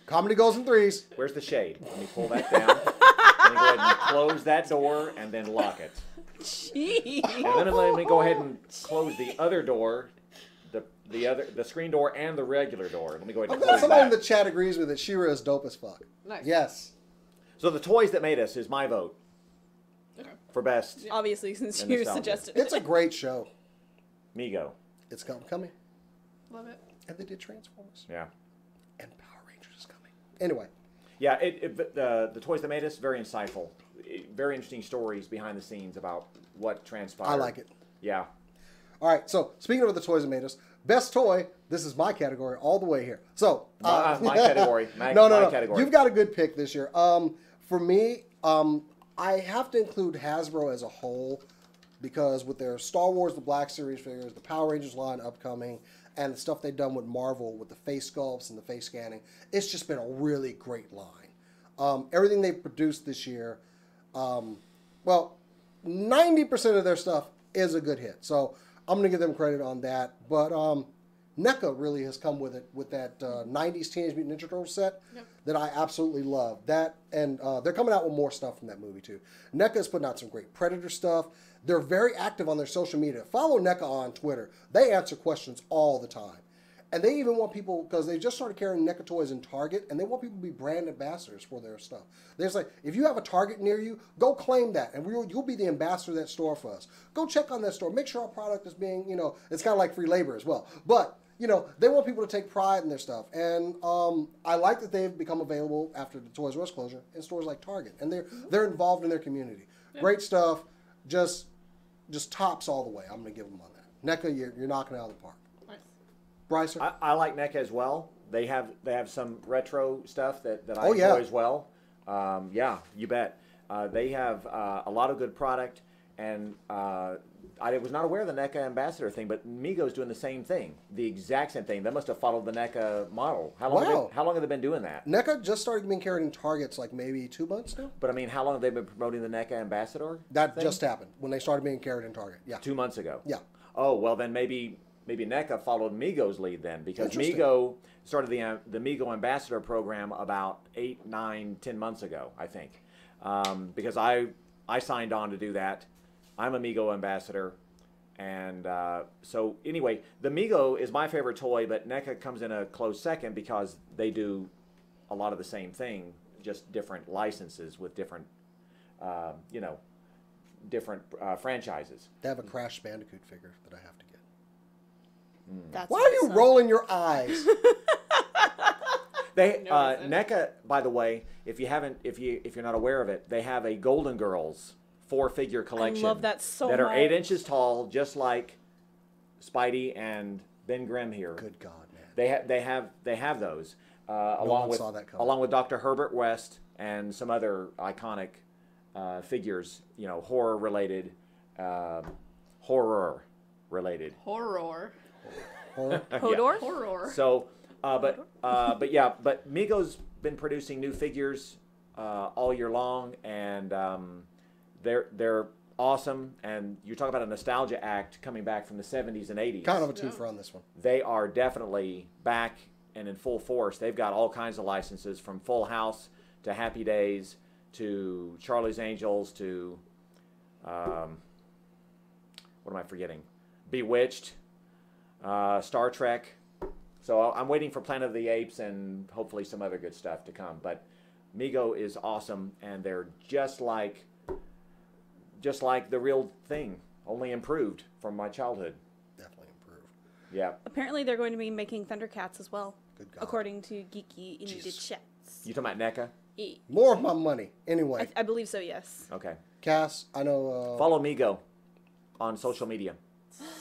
comedy goes in threes. Where's the shade? Let me pull that down. Let me go ahead and close that door and then lock it. Jeez. And then let me go ahead and close the other door, the screen door and the regular door. Let me go ahead I'm and glad close somebody in that. the chat agrees with it. She-Ra is dope as fuck. Nice. Yes. So the Toys That Made Us is my vote Okay. for best Obviously, since And you nostalgia. suggested It's a it. great show. Mego. It's coming. Love it. And they did Transformers. Yeah. And Power Rangers is coming. Anyway. Yeah, the Toys That Made Us, very insightful. Very interesting stories behind the scenes about what transpired. I like it. Yeah. All right, so speaking of the toys that made us, best toy, this is my category all the way here. So My category. no, My category. you've got a good pick this year. For me, I have to include Hasbro as a whole because with their Star Wars, the Black Series figures, the Power Rangers line upcoming, and the stuff they've done with Marvel with the face sculpts and the face scanning, it's just been a really great line. Everything they've produced this year, well, 90% of their stuff is a good hit. So I'm going to give them credit on that. But NECA really has come with it with that 90s Teenage Mutant Ninja Turtles set that I absolutely love. That and they're coming out with more stuff from that movie too. NECA is putting out some great Predator stuff. They're very active on their social media. Follow NECA on Twitter. They answer questions all the time. And they even want people, because they just started carrying NECA toys in Target, and they want people to be brand ambassadors for their stuff. They're just like, if you have a Target near you, go claim that, and you'll be the ambassador of that store for us. Go check on that store. Make sure our product is being, it's kind of like free labor as well. But, they want people to take pride in their stuff. And I like that they've become available after the Toys R Us closure in stores like Target. And they're involved in their community. Yeah. Great stuff. Just tops all the way. I'm going to give them on that. NECA, you're knocking it out of the park. Brycer? I like NECA as well. They have some retro stuff that I enjoy as well. Yeah, you bet. They have a lot of good product, and I was not aware of the NECA ambassador thing, but Mego's doing the same thing, the exact same thing. They must have followed the NECA model. How long have they been doing that? NECA just started being carried in Targets like maybe 2 months now. But I mean, how long have they been promoting the NECA ambassador? That just happened when they started being carried in Target. Yeah, 2 months ago. Yeah. Oh well, then maybe NECA followed Mego's lead then, because Mego started the Mego Ambassador program about 8, 9, 10 months ago, I think, because I signed on to do that. I'm a Mego Ambassador, and so anyway, the Mego is my favorite toy, but NECA comes in a close second because they do a lot of the same thing, just different licenses with different, different franchises. They have a Crash Bandicoot figure that I have to get. That's Why are you rolling your eyes? They NECA, by the way, if you're not aware of it, they have a Golden Girls 4-figure collection. I love that so much. That are 8 inches tall, just like Spidey and Ben Grimm here. Good God, man! They have those along with Dr. Herbert West and some other iconic figures, horror related. Horror. Hodor? Horror. So, but Mego's been producing new figures all year long, and they're awesome. And you talk about a nostalgia act coming back from the 70s and 80s. Kind of a twofer on this one. They are definitely back and in full force. They've got all kinds of licenses, from Full House to Happy Days to Charlie's Angels to what am I forgetting? Bewitched. Star Trek. So I'm waiting for Planet of the Apes and hopefully some other good stuff to come. But Mego is awesome, and they're just like the real thing, only improved from my childhood. Definitely improved. Yeah. Apparently, they're going to be making Thundercats as well, Good God. according to Geeky in the chats. You talking about NECA? More of my money. Anyway. I believe so, yes. Okay. Cass, I know. Follow Mego on social media.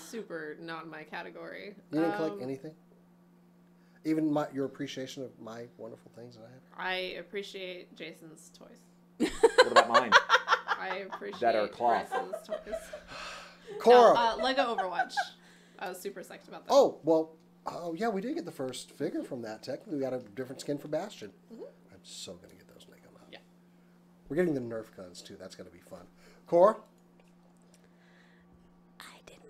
Super not my category. You didn't collect anything? Even your appreciation of my wonderful things that I have? I appreciate Jason's toys. What about mine? I appreciate That are cloth. Bryson's toys. Cora! No, Lego Overwatch. I was super psyched about that. Oh, well, yeah, we did get the first figure from that. Technically, we got a different skin for Bastion. I'm so going to get those when they come out. Yeah. We're getting the Nerf guns, too. That's going to be fun. Cora?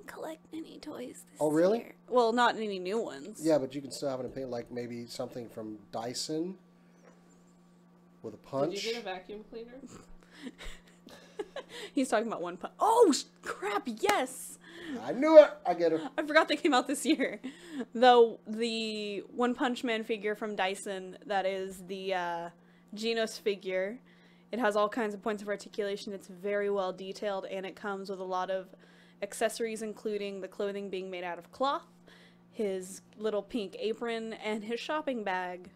Collect any toys this Oh, really? year. Well, not any new ones. Yeah, but you can still have an opinion, like maybe something from Dyson with a punch. Did you get a vacuum cleaner? He's talking about One Punch. Oh, crap, yes! I knew it. I get it. I forgot they came out this year. Though the One Punch Man figure from Dyson, that is the Genos figure, it has all kinds of points of articulation. It's very well detailed, and it comes with a lot of accessories, including the clothing being made out of cloth, his little pink apron, and his shopping bag,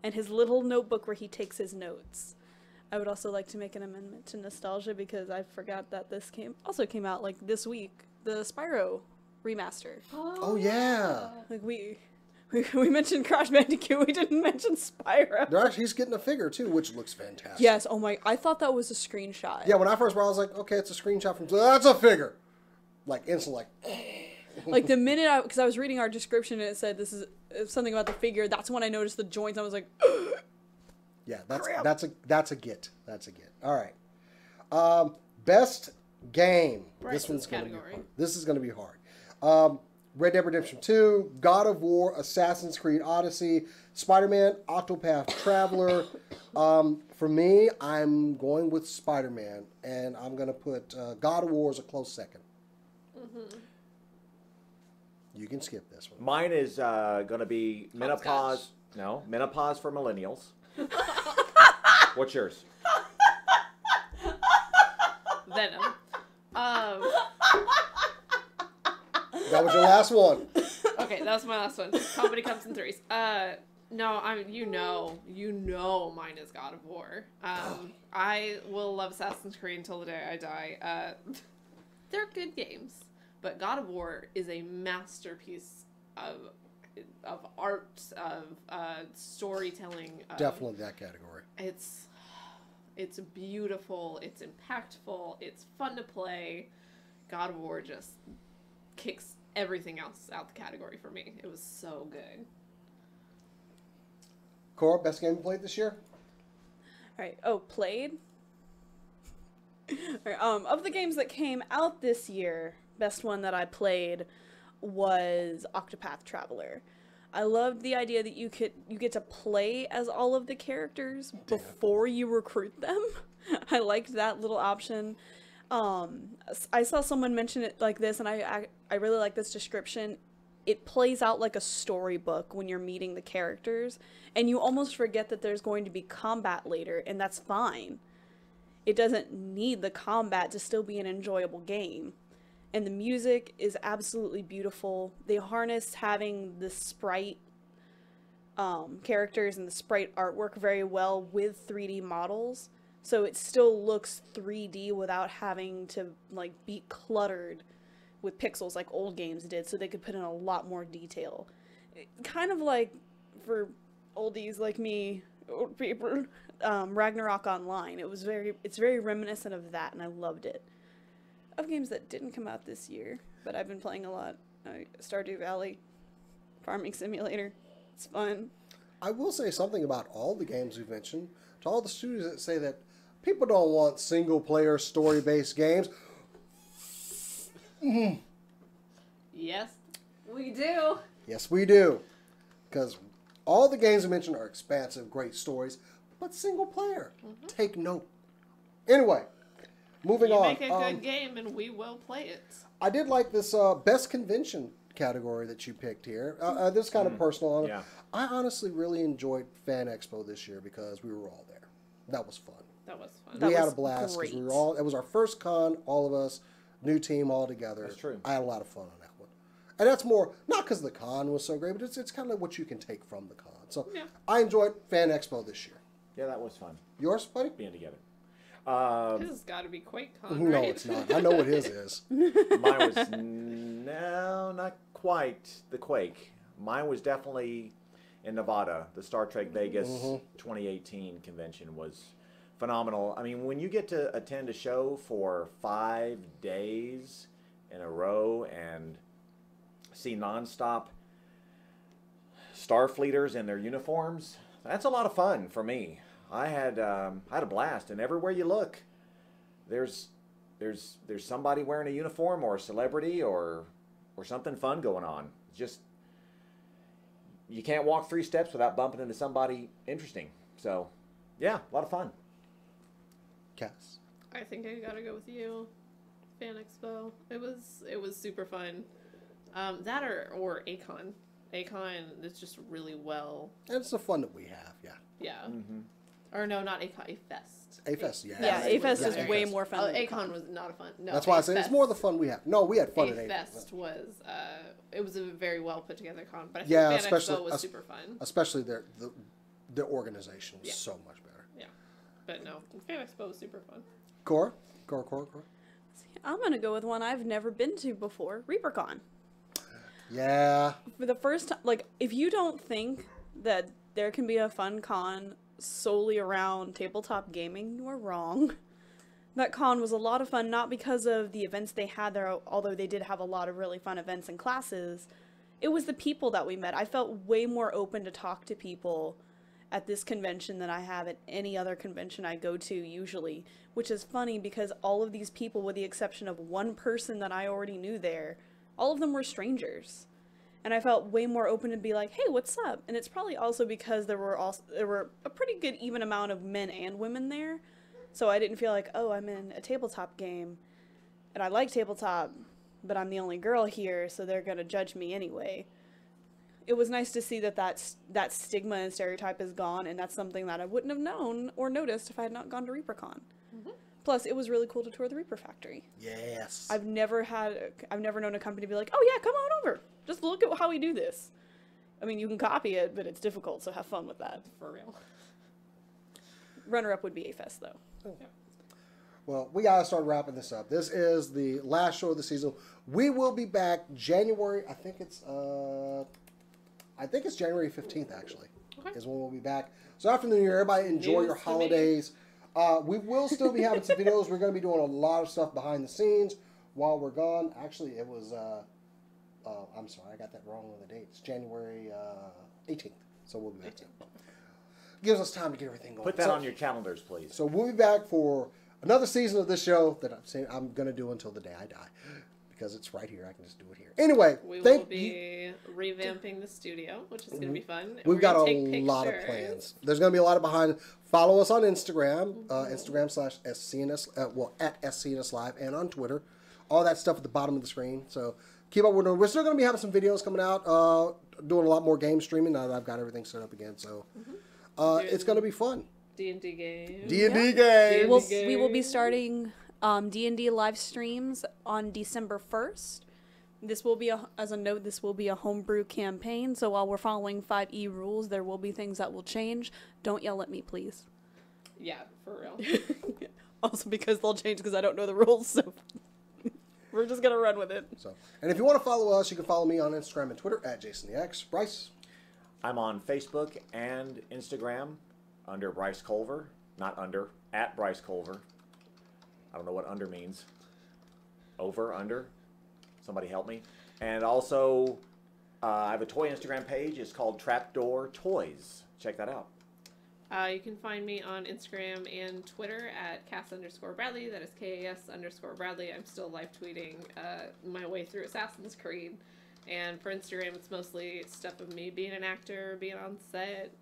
and his little notebook where he takes his notes. I would also like to make an amendment to nostalgia because I forgot that this also came out like this week. The Spyro remaster. Oh yeah. Like we mentioned Crash Bandicoot, we didn't mention Spyro. He's getting a figure too, which looks fantastic. Yes, oh my, I thought that was a screenshot. Yeah, when I first brought it, I was like, okay, it's a screenshot from, that's a figure. Like, instantly, like. Like the minute because I was reading our description and it said this is something about the figure, that's when I noticed the joints. I was like, Yeah, Crap. that's a get. That's a get. All right. Best game. Right, This one's this going to be category. hard. This is going to be hard. Red Dead Redemption 2, God of War, Assassin's Creed Odyssey, Spider-Man, Octopath Traveler. For me, I'm going with Spider-Man, and I'm going to put God of War as a close second. Mm-hmm. You can skip this one. Mine is going to be menopause. Hopscotch. No, menopause for millennials. What's yours? Venom. That was your last one. Okay, that was my last one. Comedy comes in threes. No, you know mine is God of War. I will love Assassin's Creed until the day I die. They're good games, but God of War is a masterpiece of art, of storytelling. Definitely that category. It's beautiful. It's impactful. It's fun to play. God of War just kicks everything else out the category for me. It was so good. Cora, best game you played this year? Alright, played? Alright, of the games that came out this year, best one that I played was Octopath Traveler. I loved the idea that you get to play as all of the characters before you recruit them. I liked that little option. I saw someone mention it like this, and I really like this description. It plays out like a storybook when you're meeting the characters, and you almost forget that there's going to be combat later, and that's fine. It doesn't need the combat to still be an enjoyable game. And the music is absolutely beautiful. They harness having the sprite characters and the sprite artwork very well with 3D models. So it still looks 3D without having to like be cluttered with pixels like old games did, so they could put in a lot more detail. Kind of like for oldies like me, old people, Ragnarok Online. It's very reminiscent of that, and I loved it. Of games that didn't come out this year, but I've been playing a lot. Stardew Valley, Farming Simulator. It's fun. I will say something about all the games we've mentioned. To all the studios that say that people don't want single-player, story-based games. Yes, we do. Yes, we do. Because all the games we mentioned are expansive, great stories, but single-player. Take note. Anyway, moving on. Make a good game, and we will play it. I did like this best convention category that you picked here. This is kind of personal. Yeah. I honestly really enjoyed Fan Expo this year because we were all there. That was fun. That was fun. That We had a was blast because we great. were all. It was our first con, all of us, new team all together. That's true. I had a lot of fun on that one, and that's more not because the con was so great, but it's kind of like what you can take from the con. So Yeah. I enjoyed Fan Expo this year. Yeah, that was fun Yours, buddy? being together. This has got to be QuakeCon, No, right? it's not. I know what his is. Mine was no, not quite the Quake. Mine was definitely in Nevada. The Star Trek Vegas 2018 convention was phenomenal. I mean, when you get to attend a show for 5 days in a row and see nonstop Starfleeters in their uniforms, that's a lot of fun for me. I had a blast, and everywhere you look, there's somebody wearing a uniform or a celebrity or something fun going on. Just you can't walk 3 steps without bumping into somebody interesting. So, yeah, a lot of fun. Cass. I think I gotta go with you. Fan Expo. It was super fun. That or Acon. Acon is just really well. It's the fun that we have, yeah. Yeah. Or no, not Acon. A Fest. A Fest, yeah. Yeah, A-Fest is A-Fest. way more fun. Oh, than Acon was not a fun. No, That's why I say it's more the fun we have. No, we had fun at A-Fest A-Fest. was it was a very well put together con, but I think Yeah, Fan especially- Expo was super fun. Especially their organization was so much better. Yeah, but no, Fan Expo was super fun. Cora? I'm gonna go with one I've never been to before, ReaperCon. Yeah. For the first time, like, if you don't think that there can be a fun con solely around tabletop gaming, you are wrong. That con was a lot of fun, not because of the events they had there, although they did have a lot of really fun events and classes. It was the people that we met. I felt way more open to talk to people at this convention than I have at any other convention I go to usually, which is funny because all of these people, with the exception of one person that I already knew there, all of them were strangers. And I felt way more open to be like, hey, what's up? And it's probably also because there were a pretty good even amount of men and women there. So I didn't feel like, oh, I'm in a tabletop game and I like tabletop, but I'm the only girl here, so they're going to judge me anyway. It was nice to see that stigma and stereotype is gone, and that's something that I wouldn't have known or noticed if I had not gone to ReaperCon. Plus, it was really cool to tour the Reaper Factory. Yes. I've never known a company be like, oh yeah, come on over. Just look at how we do this. I mean, you can copy it, but it's difficult, so have fun with that. For real. Runner-up would be A-Fest, though. Well, we gotta start wrapping this up. This is the last show of the season. We will be back January. I think it's January 15th. Actually, is when we'll be back. So after the New Year, everybody enjoy your holidays. We will still be having some videos. We're going to be doing a lot of stuff behind the scenes while we're gone. Actually, it was. I'm sorry, I got that wrong on the date. It's January 18th. So we'll be back then. Gives us time to get everything going. Put that on your calendars, please. So we'll be back for another season of this show that I'm going to do until the day I die. Because it's right here. I can just do it here. Anyway, we will be revamping the studio, which is going to be fun. We've got a lot of plans. There's going to be a lot of behind. Follow us on Instagram, Instagram/SCNS, at SCNS Live, and on Twitter. All that stuff at the bottom of the screen. So keep up with it. We're still going to be having some videos coming out, doing a lot more game streaming now that I've got everything set up again. So it's going to be fun. D&D games. D&D games. We will be starting D&D live streams on December 1st. This will be as a note, this will be a homebrew campaign, so while we're following 5e rules, there will be things that will change. Don't yell at me, please. Yeah, for real. Also because they'll change because I don't know the rules, so we're just going to run with it. So, and if you want to follow us, you can follow me on Instagram and Twitter at JasonTheX. Bryce? I'm on Facebook and Instagram under Bryce Culver. Not under, at Bryce Culver. I don't know what under means. Over, under. Somebody help me. And also, I have a toy Instagram page. It's called Trapdoor Toys. Check that out. You can find me on Instagram and Twitter at Cass_Bradley. That is KAS_Bradley. I'm still live tweeting my way through Assassin's Creed. And for Instagram, it's mostly stuff of me being an actor, being on set,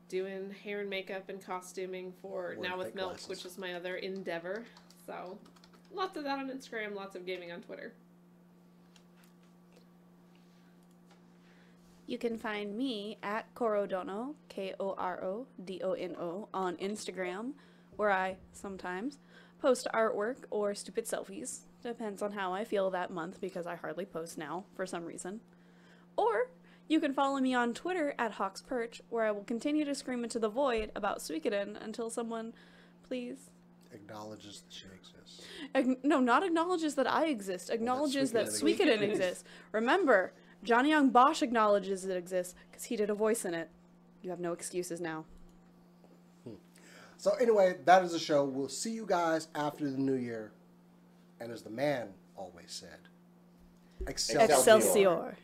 doing hair and makeup and costuming for Now with Milk, which is my other endeavor. So lots of that on Instagram, lots of gaming on Twitter. You can find me at Korodono, KORODONO, on Instagram, where I sometimes post artwork or stupid selfies. Depends on how I feel that month because I hardly post now for some reason. Or you can follow me on Twitter at Hawks Perch, where I will continue to scream into the void about Suikoden until someone, please, acknowledges that she exists. No, not acknowledges that I exist. Acknowledges that Suikoden Suikoden exists. Remember, Johnny Young Bosch acknowledges it exists because he did a voice in it. You have no excuses now. So anyway, that is the show. We'll see you guys after the new year. And as the man always said, Excelsior. Excelsior.